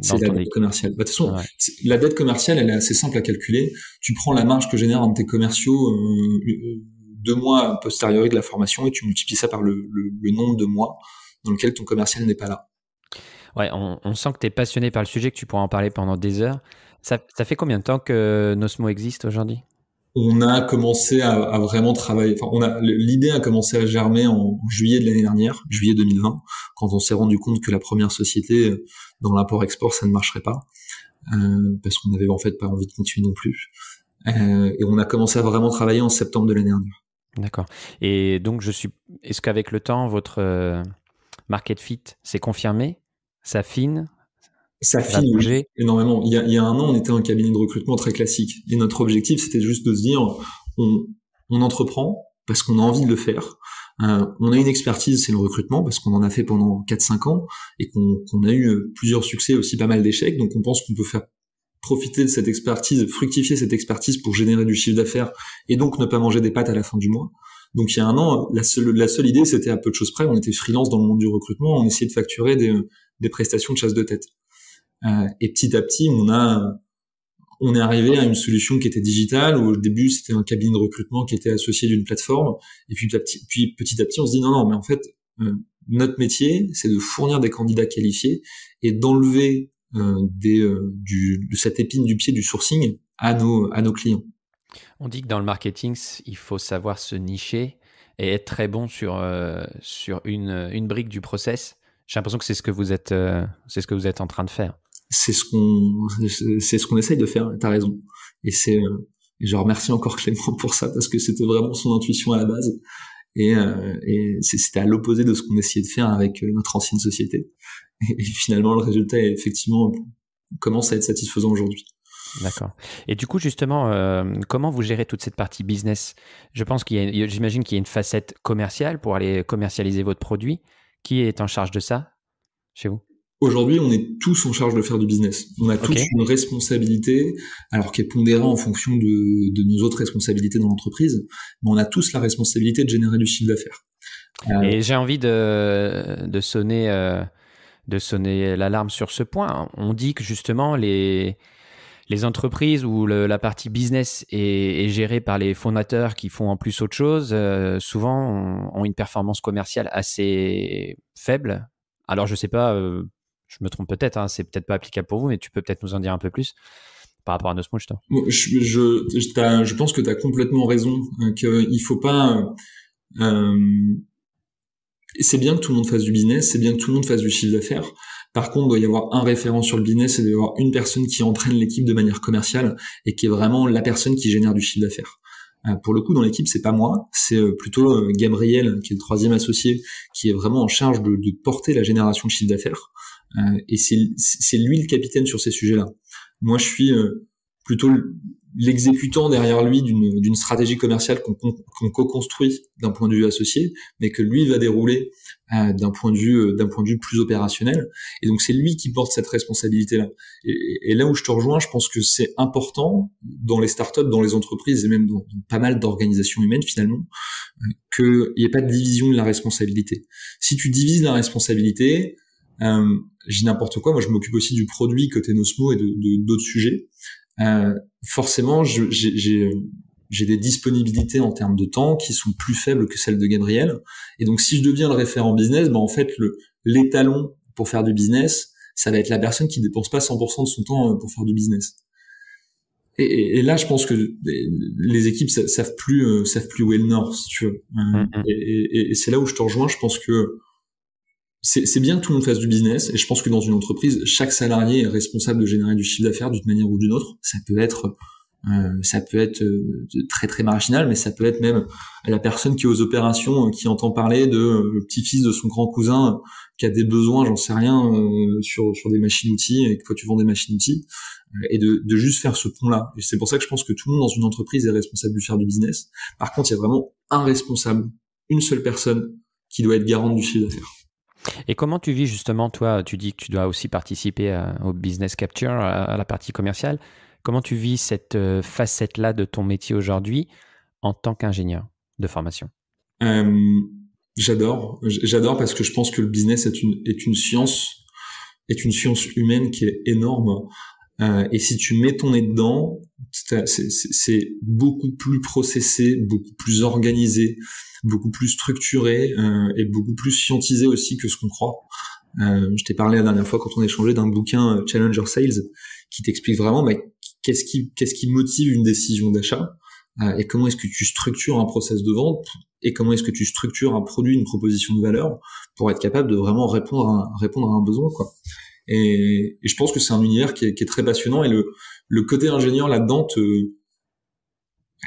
c'est la dette commerciale. Bah, de toute façon, la dette commerciale, elle est assez simple à calculer. Tu prends la marge que génèrent un de tes commerciaux 2 mois a posteriori de la formation, et tu multiplies ça par le nombre de mois dans lequel ton commercial n'est pas là. Ouais, on sent que tu es passionné par le sujet, que tu pourras en parler pendant des heures. Ça fait combien de temps que Nosmo existe aujourd'hui ? On a commencé à vraiment travailler. Enfin, l'idée a commencé à germer en juillet de l'année dernière, juillet 2020, quand on s'est rendu compte que la première société dans l'import-export, ça ne marcherait pas, parce qu'on n'avait en fait pas envie de continuer non plus. Et on a commencé à vraiment travailler en septembre de l'année dernière. D'accord. Et donc, est-ce qu'avec le temps, votre market fit s'est confirmé ? Ça affine ? Ça affine, oui, énormément. Il y a un an, on était un cabinet de recrutement très classique. Et notre objectif, c'était juste de se dire, on entreprend parce qu'on a envie de le faire. On a une expertise, c'est le recrutement, parce qu'on en a fait pendant 4-5 ans, et qu'on a eu plusieurs succès, aussi pas mal d'échecs. Donc on pense qu'on peut faire profiter de cette expertise, fructifier cette expertise pour générer du chiffre d'affaires, et donc ne pas manger des pâtes à la fin du mois. Donc il y a un an, la seule idée, c'était à peu de choses près, on était freelance dans le monde du recrutement, on essayait de facturer des prestations de chasse de tête. Et petit à petit, on est arrivé à une solution qui était digitale, où au début c'était un cabinet de recrutement qui était associé d'une plateforme, et puis petit à petit on se dit non, mais en fait notre métier c'est de fournir des candidats qualifiés et d'enlever de cette épine du pied du sourcing à nos clients. On dit que dans le marketing, il faut savoir se nicher et être très bon sur une brique du process. J'ai l'impression que c'est ce que vous êtes en train de faire. C'est ce qu'on essaye de faire, t'as raison. Et je remercie encore Clément pour ça, parce que c'était vraiment son intuition à la base. Et c'était à l'opposé de ce qu'on essayait de faire avec notre ancienne société. Et finalement, le résultat, effectivement, commence à être satisfaisant aujourd'hui. D'accord. Et du coup, justement, comment vous gérez toute cette partie business ? J'imagine qu'il y a une facette commerciale pour aller commercialiser votre produit. Qui est en charge de ça chez vous ? Aujourd'hui, on est tous en charge de faire du business. On a tous une responsabilité, alors qui est pondérée en fonction de nos autres responsabilités dans l'entreprise, mais on a tous la responsabilité de générer du chiffre d'affaires. Et j'ai envie de sonner l'alarme sur ce point. On dit que justement les entreprises où la partie business est gérée par les fondateurs qui font en plus autre chose, souvent ont une performance commerciale assez faible. Alors, je ne sais pas, je me trompe peut-être, hein, c'est peut-être pas applicable pour vous, mais tu peux peut-être nous en dire un peu plus par rapport à Nosmo, justement. Je pense que tu as complètement raison, qu'il faut pas... c'est bien que tout le monde fasse du business, c'est bien que tout le monde fasse du chiffre d'affaires. Par contre, il doit y avoir un référent sur le business, et il doit y avoir une personne qui entraîne l'équipe de manière commerciale et qui est vraiment la personne qui génère du chiffre d'affaires. Pour le coup, dans l'équipe, c'est pas moi, c'est plutôt Gabriel, qui est le 3e associé, qui est vraiment en charge de porter la génération de chiffre d'affaires. Et c'est lui le capitaine sur ces sujets-là. Moi, je suis plutôt l'exécutant derrière lui d'une stratégie commerciale qu'on co-construit d'un point de vue associé, mais que lui va dérouler d'un point de vue plus opérationnel. Et donc c'est lui qui porte cette responsabilité-là. Et là où je te rejoins, je pense que c'est important dans les startups, dans les entreprises et même dans pas mal d'organisations humaines finalement, qu'il n'y ait pas de division de la responsabilité. Si tu divises la responsabilité, j'ai n'importe quoi. Moi, je m'occupe aussi du produit côté Nosmo et d'autres sujets. Forcément, j'ai des disponibilités en termes de temps qui sont plus faibles que celles de Gabriel. Et donc, si je deviens le référent business, en fait, l'étalon pour faire du business, ça va être la personne qui dépense pas 100% de son temps pour faire du business. Et là, je pense que les équipes savent plus où est le nord, si tu veux. Et c'est là où je te rejoins. Je pense que c'est bien que tout le monde fasse du business, et je pense que dans une entreprise, chaque salarié est responsable de générer du chiffre d'affaires d'une manière ou d'une autre. Ça peut être très très marginal, mais ça peut être même la personne qui est aux opérations, qui entend parler de le petit-fils de son grand cousin qui a des besoins, j'en sais rien, sur des machines-outils, et que toi tu vends des machines-outils, et de juste faire ce pont-là. Et c'est pour ça que je pense que tout le monde dans une entreprise est responsable de faire du business. Par contre, il y a vraiment un responsable, une seule personne qui doit être garante du chiffre d'affaires. Et comment tu vis justement, toi, tu dis que tu dois aussi participer au business capture, à la partie commerciale. Comment tu vis cette facette-là de ton métier aujourd'hui en tant qu'ingénieur de formation? J'adore parce que je pense que le business est une science humaine qui est énorme. Et si tu mets ton nez dedans, c'est beaucoup plus processé, beaucoup plus organisé, beaucoup plus structuré et beaucoup plus scientisé aussi que ce qu'on croit. Je t'ai parlé la dernière fois quand on échangeait d'un bouquin Challenger Sales qui t'explique vraiment qu'est-ce qui motive une décision d'achat et comment est-ce que tu structures un process de vente et comment est-ce que tu structures un produit, une proposition de valeur pour être capable de vraiment répondre à un besoin, quoi. Et je pense que c'est un univers qui est très passionnant, et le côté ingénieur là-dedans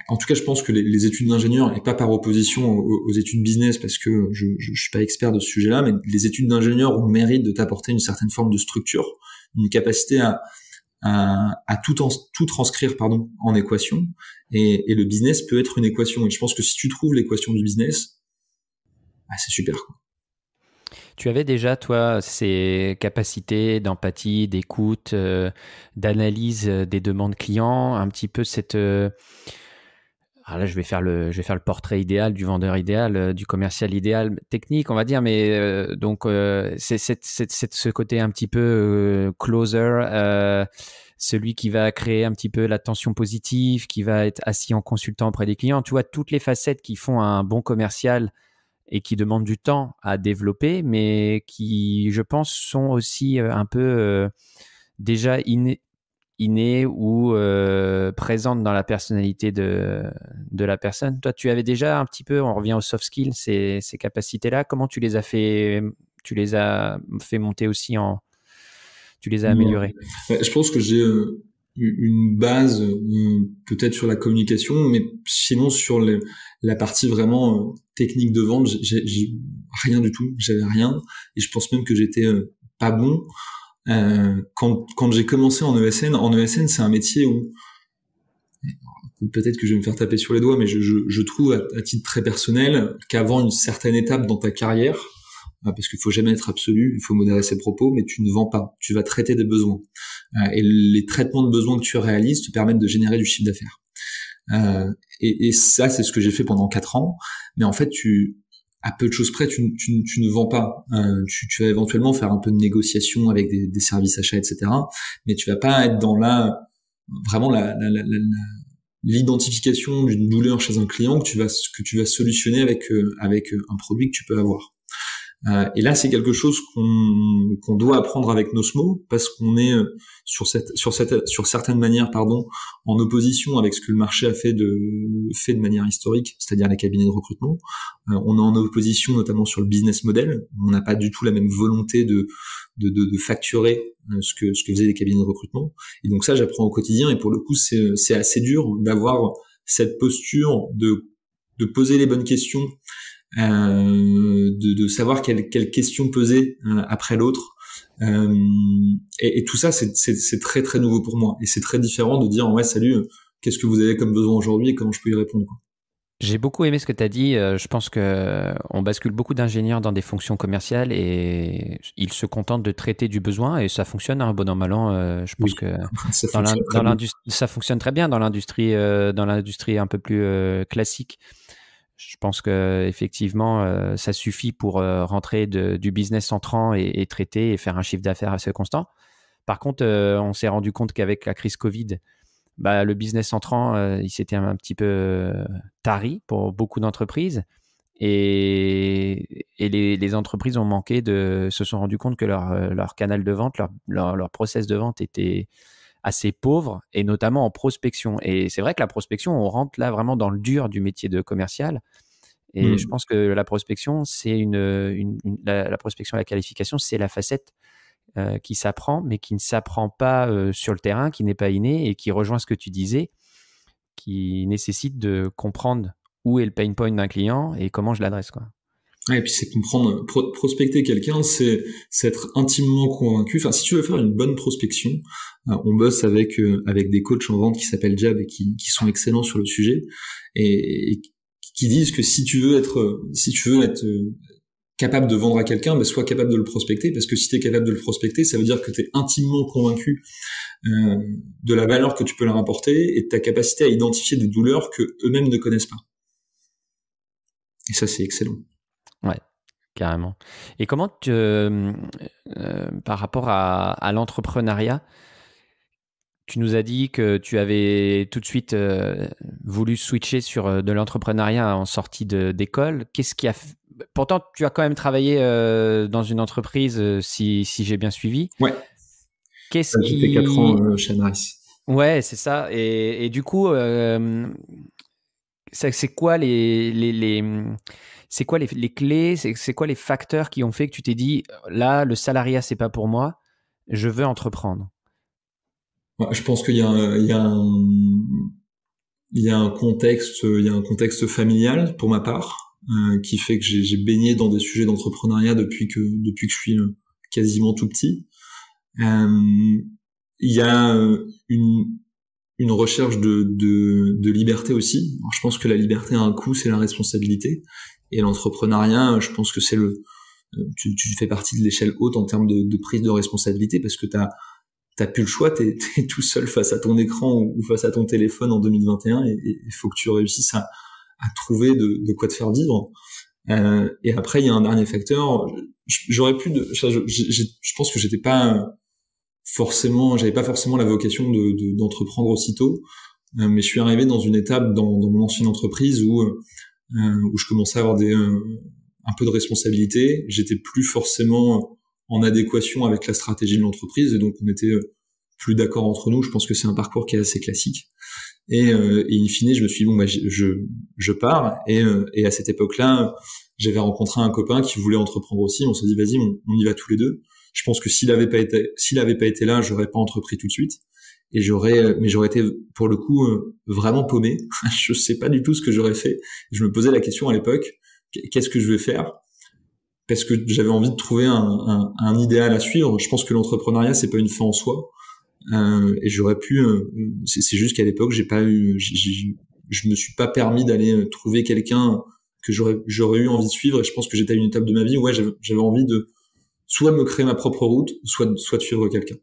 en tout cas, je pense que les études d'ingénieur, et pas par opposition aux études business, parce que je suis pas expert de ce sujet-là, mais les études d'ingénieur ont le mérite de t'apporter une certaine forme de structure, une capacité à tout transcrire, en équation. Et le business peut être une équation. Et je pense que si tu trouves l'équation du business, c'est super, quoi. Tu avais déjà, toi, ces capacités d'empathie, d'écoute, d'analyse des demandes clients, un petit peu cette... Alors là, je vais faire le portrait idéal du vendeur idéal, du commercial idéal, technique, on va dire, mais c'est ce côté un petit peu closer, celui qui va créer un petit peu la tension positive, qui va être assis en consultant auprès des clients. Tu vois, toutes les facettes qui font un bon commercial et qui demandent du temps à développer, mais qui, je pense, sont aussi un peu déjà innées ou présentes dans la personnalité de la personne. Toi, tu avais déjà un petit peu, on revient aux soft skills, ces capacités-là. Comment tu les as fait monter aussi tu les as améliorées? Je pense que j'ai une base peut-être sur la communication, mais sinon sur la partie vraiment technique de vente, j'ai rien du tout, j'avais rien, et je pense même que j'étais pas bon. Quand j'ai commencé en ESN, c'est un métier où peut-être que je vais me faire taper sur les doigts, mais je trouve à titre très personnel qu'avant une certaine étape dans ta carrière, parce qu'il faut jamais être absolu, il faut modérer ses propos, mais tu ne vends pas, tu vas traiter des besoins. Et les traitements de besoins que tu réalises te permettent de générer du chiffre d'affaires. Et ça, c'est ce que j'ai fait pendant 4 ans. Mais en fait, à peu de choses près, tu ne vends pas. Tu vas éventuellement faire un peu de négociation avec des services achats, etc. Mais tu vas pas être dans vraiment l'identification d'une douleur chez un client que tu vas solutionner avec un produit que tu peux avoir. Et là, c'est quelque chose qu'on doit apprendre avec Nosmo, parce qu'on est sur certaines manières, en opposition avec ce que le marché a fait de manière historique, c'est-à-dire les cabinets de recrutement. On est en opposition notamment sur le business model. On n'a pas du tout la même volonté de facturer ce que faisaient les cabinets de recrutement. Et donc ça, j'apprends au quotidien, et pour le coup, c'est assez dur d'avoir cette posture de poser les bonnes questions, de savoir quelle question peser après l'autre, Et tout ça, c'est très très nouveau pour moi. Et c'est très différent de dire ouais salut, qu'est-ce que vous avez comme besoin aujourd'hui et comment je peux y répondre, quoi. J'ai beaucoup aimé ce que tu as dit. Je pense qu'on bascule beaucoup d'ingénieurs dans des fonctions commerciales et ils se contentent de traiter du besoin et ça fonctionne, hein, bon an, mal an. Je pense Oui, que ça fonctionne très bien. ça fonctionne très bien dans l'industrie un peu plus classique. Je pense que effectivement, ça suffit pour rentrer du business entrant et traiter et faire un chiffre d'affaires assez constant. Par contre, on s'est rendu compte qu'avec la crise Covid, le business entrant, il s'était un petit peu tari pour beaucoup d'entreprises et les entreprises se sont rendues compte que leur canal de vente, leur process de vente était assez pauvre et notamment en prospection. Et c'est vrai que la prospection, on rentre là vraiment dans le dur du métier de commercial. Et je pense que la prospection, c'est la prospection, la qualification, c'est la facette qui s'apprend, mais qui ne s'apprend pas sur le terrain, qui n'est pas inné et qui rejoint ce que tu disais, qui nécessite de comprendre où est le pain point d'un client et comment je l'adresse, quoi. Ouais, et puis c'est comprendre, prospecter quelqu'un, c'est être intimement convaincu. Enfin, si tu veux faire une bonne prospection, on bosse avec des coachs en vente qui s'appellent Jab et qui sont excellents sur le sujet et qui disent que si tu veux être capable de vendre à quelqu'un, sois capable de le prospecter, parce que si tu es capable de le prospecter, ça veut dire que tu es intimement convaincu de la valeur que tu peux leur apporter et de ta capacité à identifier des douleurs que eux-mêmes ne connaissent pas. Et ça, c'est excellent. Ouais, carrément. Et comment par rapport à l'entrepreneuriat, tu nous as dit que tu avais tout de suite voulu switcher sur de l'entrepreneuriat en sortie d'école. Qu'est-ce qui a Pourtant, tu as quand même travaillé dans une entreprise, si j'ai bien suivi. Ouais. Qu'est-ce J'ai fait 4 ans chez Amaris. Ouais, c'est ça. Et du coup, c'est quoi c'est quoi les clés, c'est quoi les facteurs qui ont fait que tu t'es dit là, le salariat, c'est pas pour moi, je veux entreprendre? Ouais, je pense qu'il y a un contexte familial pour ma part qui fait que j'ai baigné dans des sujets d'entrepreneuriat depuis que je suis quasiment tout petit. Il y a une recherche de liberté aussi. Alors, je pense que la liberté a un coût, c'est la responsabilité. Et l'entrepreneuriat, je pense que c'est tu fais partie de l'échelle haute en termes de prise de responsabilité parce que t'as plus le choix, t'es tout seul face à ton écran ou face à ton téléphone en 2021 et il faut que tu réussisses à trouver de quoi te faire vivre. Et après, il y a un dernier facteur. Je pense que j'avais pas forcément la vocation d'entreprendre aussitôt, mais je suis arrivé dans une étape dans mon ancienne entreprise où je commençais à avoir un peu de responsabilité. J'étais plus forcément en adéquation avec la stratégie de l'entreprise et donc on était plus d'accord entre nous. Je pense que c'est un parcours qui est assez classique. Et in fine, je me suis dit je pars et à cette époque-là, j'avais rencontré un copain qui voulait entreprendre aussi. On s'est dit vas-y, on y va tous les deux. Je pense que s'il avait pas été là, j'aurais pas entrepris tout de suite et j'aurais été pour le coup vraiment paumé. Je sais pas du tout ce que j'aurais fait. Je me posais la question à l'époque, qu'est-ce que je vais faire? Parce que j'avais envie de trouver un idéal à suivre. Je pense que l'entrepreneuriat c'est pas une fin en soi. Et j'aurais pu c'est juste qu'à l'époque je me suis pas permis d'aller trouver quelqu'un que j'aurais eu envie de suivre et je pense que j'étais à une étape de ma vie où j'avais envie de soit me créer ma propre route, soit de suivre quelqu'un.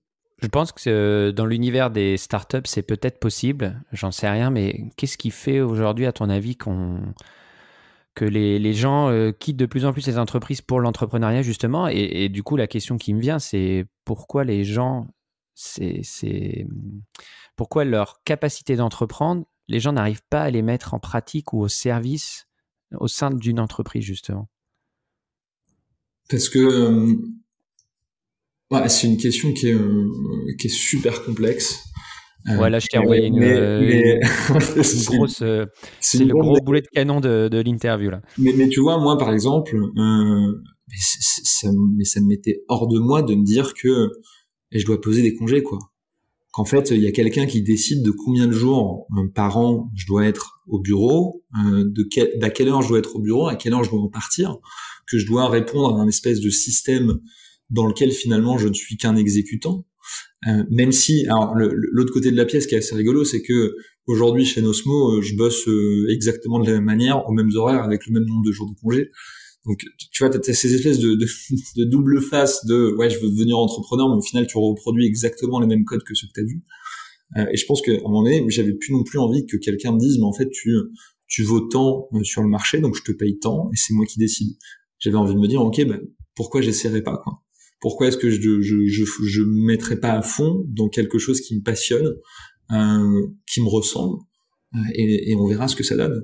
Je pense que dans l'univers des startups, c'est peut-être possible, j'en sais rien, mais qu'est-ce qui fait aujourd'hui, à ton avis, que les gens quittent de plus en plus les entreprises pour l'entrepreneuriat, justement? Et du coup, la question qui me vient, c'est pourquoi les gens, pourquoi leur capacité d'entreprendre, les gens n'arrivent pas à les mettre en pratique ou au service au sein d'une entreprise, justement? Parce que c'est une question qui est super complexe. Ouais, là, je t'ai envoyé une grosse. C'est le gros boulet de canon de l'interview, là. Mais tu vois, moi, par exemple, ça me mettait hors de moi de me dire que je dois poser des congés, quoi. Qu'en fait, il y a quelqu'un qui décide de combien de jours par an je dois être au bureau, d'à quelle heure je dois être au bureau, à quelle heure je dois en partir, que je dois répondre à un espèce de système dans lequel finalement je ne suis qu'un exécutant. Même si, alors l'autre côté de la pièce qui est assez rigolo, c'est que aujourd'hui chez Nosmo, je bosse exactement de la même manière, aux mêmes horaires, avec le même nombre de jours de congé. Donc tu vois, t'as ces espèces de double face de ouais, je veux devenir entrepreneur, mais au final tu reproduis exactement les mêmes codes que ceux que t'as vus. Et je pense qu'à un moment donné, j'avais plus non plus envie que quelqu'un me dise mais en fait tu vaux tant sur le marché, donc je te paye tant et c'est moi qui décide. J'avais envie de me dire ok, pourquoi j'essaierais pas quoi. Pourquoi est-ce que je me mettrais pas à fond dans quelque chose qui me passionne, qui me ressemble, et on verra ce que ça donne.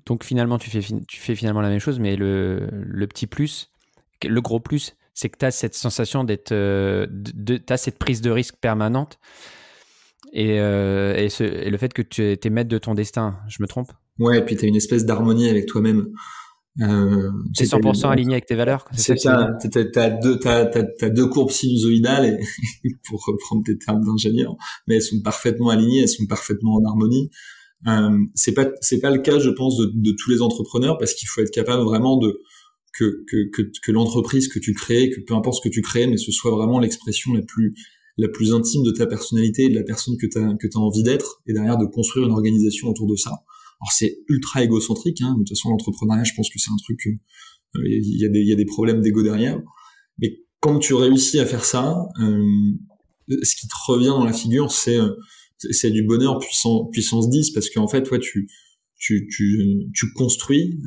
Donc finalement, tu fais finalement la même chose, mais le petit plus, le gros plus, c'est que tu as cette sensation d'être, t'as cette prise de risque permanente et le fait que tu es maître de ton destin. Je me trompe? Ouais, et puis tu as une espèce d'harmonie avec toi-même. C'est 100% aligné avec tes valeurs. C'est ça. T'as deux courbes sinusoïdales, et pour reprendre tes termes d'ingénieur, mais elles sont parfaitement alignées, elles sont parfaitement en harmonie. C'est pas le cas, je pense, de tous les entrepreneurs, parce qu'il faut être capable vraiment que l'entreprise que tu crées, que peu importe ce que tu crées, mais ce soit vraiment l'expression la plus intime de ta personnalité et de la personne que t'as envie d'être, et derrière de construire une organisation autour de ça. Alors c'est ultra égocentrique, hein, de toute façon l'entrepreneuriat, je pense que c'est un truc, il y a des problèmes d'ego derrière, mais quand tu réussis à faire ça, ce qui te revient dans la figure, c'est du bonheur puissance 10, parce qu'en fait toi tu construis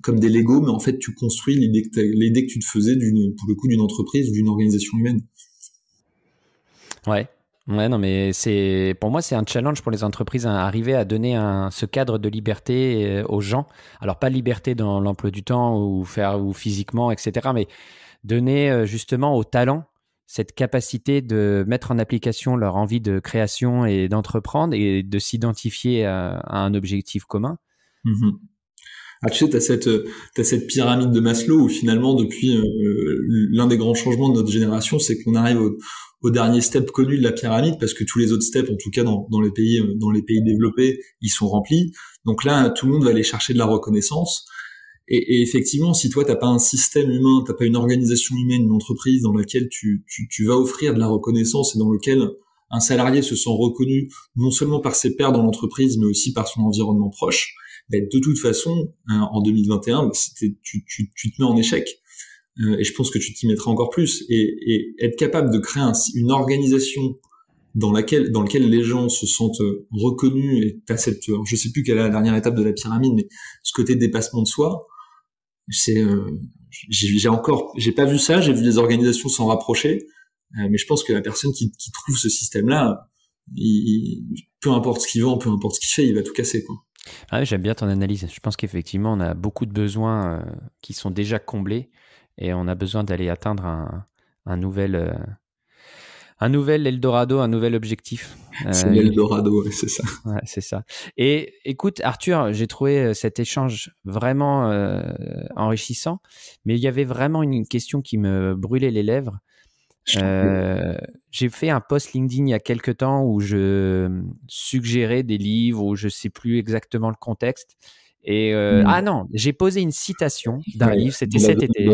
comme des Lego, mais en fait tu construis l'idée que tu te faisais pour le coup d'une entreprise ou d'une organisation humaine. Ouais, non, mais pour moi, c'est un challenge pour les entreprises, hein, arriver à donner ce cadre de liberté aux gens. Alors, pas liberté dans l'emploi du temps ou physiquement, etc., mais donner justement aux talents cette capacité de mettre en application leur envie de création et d'entreprendre et de s'identifier à un objectif commun. Mm-hmm. Ah, tu sais, t'as cette pyramide de Maslow où finalement, depuis l'un des grands changements de notre génération, c'est qu'on arrive au dernier step connu de la pyramide, parce que tous les autres steps, en tout cas dans les pays développés, ils sont remplis. Donc là, tout le monde va aller chercher de la reconnaissance. Et effectivement, si toi t'as pas un système humain, t'as pas une organisation humaine, une entreprise dans laquelle tu vas offrir de la reconnaissance et dans lequel un salarié se sent reconnu non seulement par ses pairs dans l'entreprise, mais aussi par son environnement proche, de toute façon, en 2021, tu te mets en échec. Et je pense que tu t'y mettras encore plus. Et être capable de créer une organisation dans laquelle les gens se sentent reconnus, et t'as je sais plus quelle est la dernière étape de la pyramide, mais ce côté dépassement de soi, j'ai pas vu ça, j'ai vu des organisations s'en rapprocher, mais je pense que la personne qui trouve ce système-là, peu importe ce qu'il vend, peu importe ce qu'il fait, il va tout casser, quoi. Ah, j'aime bien ton analyse. Je pense qu'effectivement, on a beaucoup de besoins qui sont déjà comblés et on a besoin d'aller atteindre un nouvel Eldorado, un nouvel objectif. C'est l'Eldorado, c'est ça. Ouais, c'est ça. Et écoute, Arthur, j'ai trouvé cet échange vraiment enrichissant, mais il y avait vraiment une question qui me brûlait les lèvres. J'ai fait un post LinkedIn il y a quelques temps où je suggérais des livres où je sais plus exactement le contexte et non, j'ai posé une citation d'un livre, c'était cet été.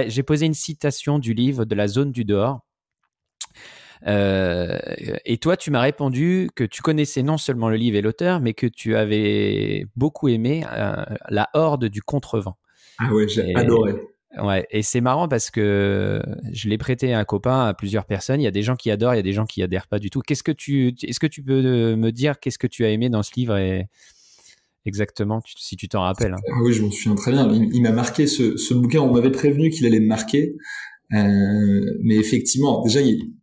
J'ai posé une citation du livre de La Zone du Dehors. Et toi, tu m'as répondu que tu connaissais non seulement le livre et l'auteur, mais que tu avais beaucoup aimé La Horde du Contrevent. Ah ouais, j'ai adoré. Ouais, et c'est marrant parce que je l'ai prêté à un copain, à plusieurs personnes. Il y a des gens qui adorent, il y a des gens qui adhèrent pas du tout. Est-ce que tu peux me dire qu'est-ce que tu as aimé dans ce livre exactement, si tu t'en rappelles, hein. Ah oui, je m'en souviens très bien. Il m'a marqué ce bouquin. On m'avait prévenu qu'il allait me marquer, mais effectivement, déjà, il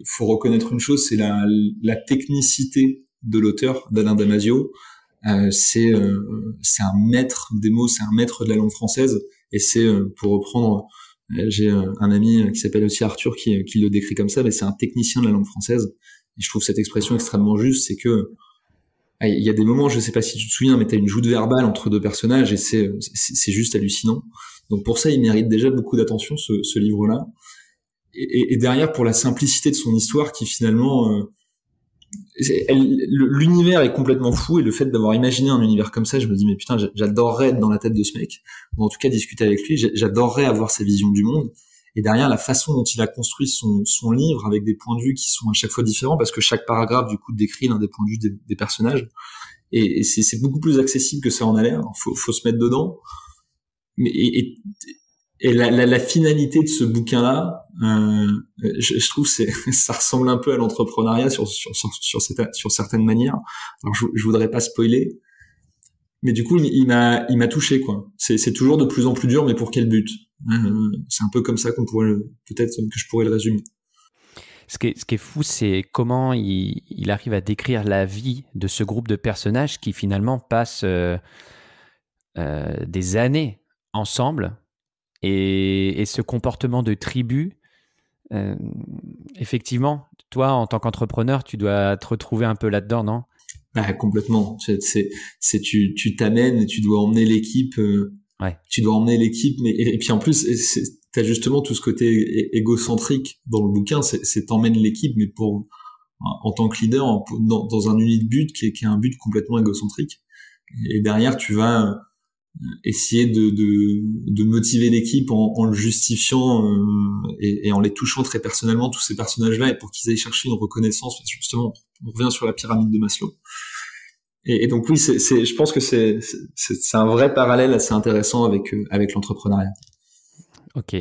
faut reconnaître une chose, c'est la technicité de l'auteur, d'Alain Damasio. C'est un maître des mots, c'est un maître de la langue française. Et c'est, pour reprendre, j'ai un ami qui s'appelle aussi Arthur qui le décrit comme ça, mais c'est un technicien de la langue française. Et je trouve cette expression extrêmement juste, c'est que il y a des moments, je sais pas si tu te souviens, mais t'as une joute verbale entre deux personnages et c'est juste hallucinant. Donc pour ça, il mérite déjà beaucoup d'attention, ce livre-là. Et derrière, pour la simplicité de son histoire qui finalement l'univers est complètement fou, et le fait d'avoir imaginé un univers comme ça, je me dis mais putain, j'adorerais être dans la tête de ce mec, ou en tout cas discuter avec lui. J'adorerais avoir sa vision du monde. Et derrière, la façon dont il a construit son livre, avec des points de vue qui sont à chaque fois différents, parce que chaque paragraphe du coup décrit l'un des points de vue des personnages, et c'est beaucoup plus accessible que ça en a l'air. Faut se mettre dedans. Mais et la finalité de ce bouquin-là, je trouve ça ressemble un peu à l'entrepreneuriat sur certaines manières. Alors je voudrais pas spoiler, mais du coup il m'a touché, quoi. C'est toujours de plus en plus dur, mais pour quel but? C'est un peu comme ça peut-être que je pourrais le résumer. Ce qui est fou, c'est comment il arrive à décrire la vie de ce groupe de personnages qui finalement passent des années ensemble, et ce comportement de tribu. Effectivement, toi, en tant qu'entrepreneur, tu dois te retrouver un peu là-dedans, non? Complètement. Tu t'amènes et tu dois emmener l'équipe. Ouais. Tu dois emmener l'équipe, et puis en plus, t'as justement tout ce côté égocentrique dans le bouquin. C'est t'emmènes l'équipe, mais en tant que leader, dans un unique but qui est un but complètement égocentrique. Et derrière, tu vas essayer de motiver l'équipe en le justifiant, et en les touchant très personnellement, tous ces personnages-là, et pour qu'ils aillent chercher une reconnaissance. Justement, on revient sur la pyramide de Maslow. Et donc oui, je pense que c'est un vrai parallèle assez intéressant avec l'entrepreneuriat. Ok.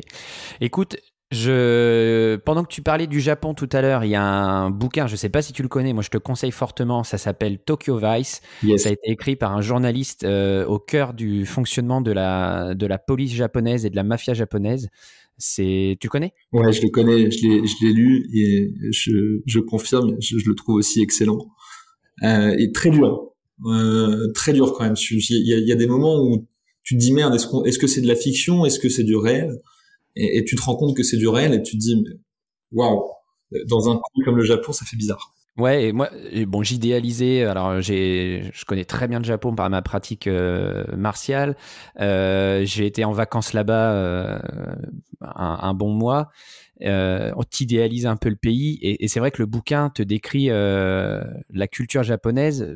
Écoute, pendant que tu parlais du Japon tout à l'heure, il y a un bouquin, je ne sais pas si tu le connais, moi je te conseille fortement, ça s'appelle Tokyo Vice. Yes. Ça a été écrit par un journaliste au cœur du fonctionnement de la police japonaise et de la mafia japonaise. Tu le connais? Ouais, je le connais, je l'ai lu, et je confirme, je le trouve aussi excellent. Et très dur quand même. Il y a des moments où tu te dis merde, est-ce que c'est de la fiction, est-ce que c'est du réel, et tu te rends compte que c'est du réel, et tu te dis waouh, dans un pays comme le Japon, ça fait bizarre. Ouais, et moi, bon, j'idéalisais. Alors, je connais très bien le Japon par ma pratique martiale. J'ai été en vacances là-bas un bon mois. On t'idéalise un peu le pays, et c'est vrai que le bouquin te décrit la culture japonaise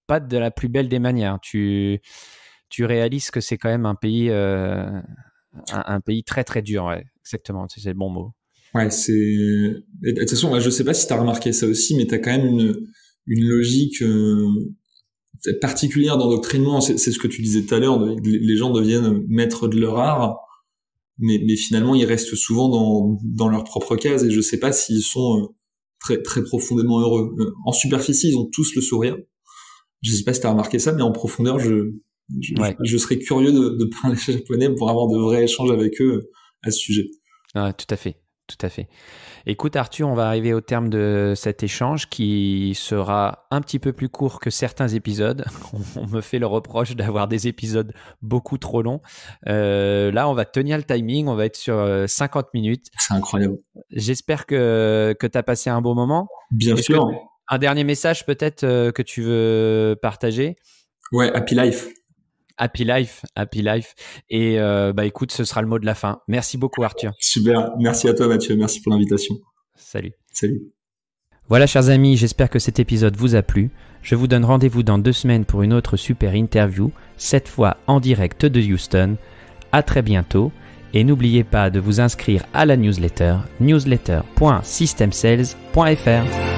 pas de la plus belle des manières. Tu réalises que c'est quand même un pays très très dur. Ouais, exactement, c'est le bon mot. Ouais, de toute façon, je sais pas si t'as remarqué ça aussi, mais t'as quand même une logique particulière d'endoctrinement. C'est ce que tu disais tout à l'heure, les gens deviennent maîtres de leur art, mais finalement ils restent souvent dans leur propre case, et je sais pas s'ils sont très très profondément heureux. En superficie, ils ont tous le sourire. Je sais pas si t'as remarqué ça, mais en profondeur, je serais curieux de parler japonais pour avoir de vrais échanges avec eux à ce sujet. Ah, tout à fait. Tout à fait. Écoute Arthur, on va arriver au terme de cet échange qui sera un petit peu plus court que certains épisodes. On me fait le reproche d'avoir des épisodes beaucoup trop longs. Là, on va tenir le timing, on va être sur 50 minutes. C'est incroyable. J'espère que tu as passé un bon moment. Bien sûr. Un dernier message peut-être que tu veux partager? Ouais, Happy Life. Happy Life. Et écoute, ce sera le mot de la fin. Merci beaucoup Arthur. Super, merci à toi Mathieu, merci pour l'invitation. Salut. Voilà chers amis, j'espère que cet épisode vous a plu. Je vous donne rendez-vous dans 2 semaines pour une autre super interview, cette fois en direct de Houston. À très bientôt, et n'oubliez pas de vous inscrire à la newsletter, newsletter.systemsales.fr.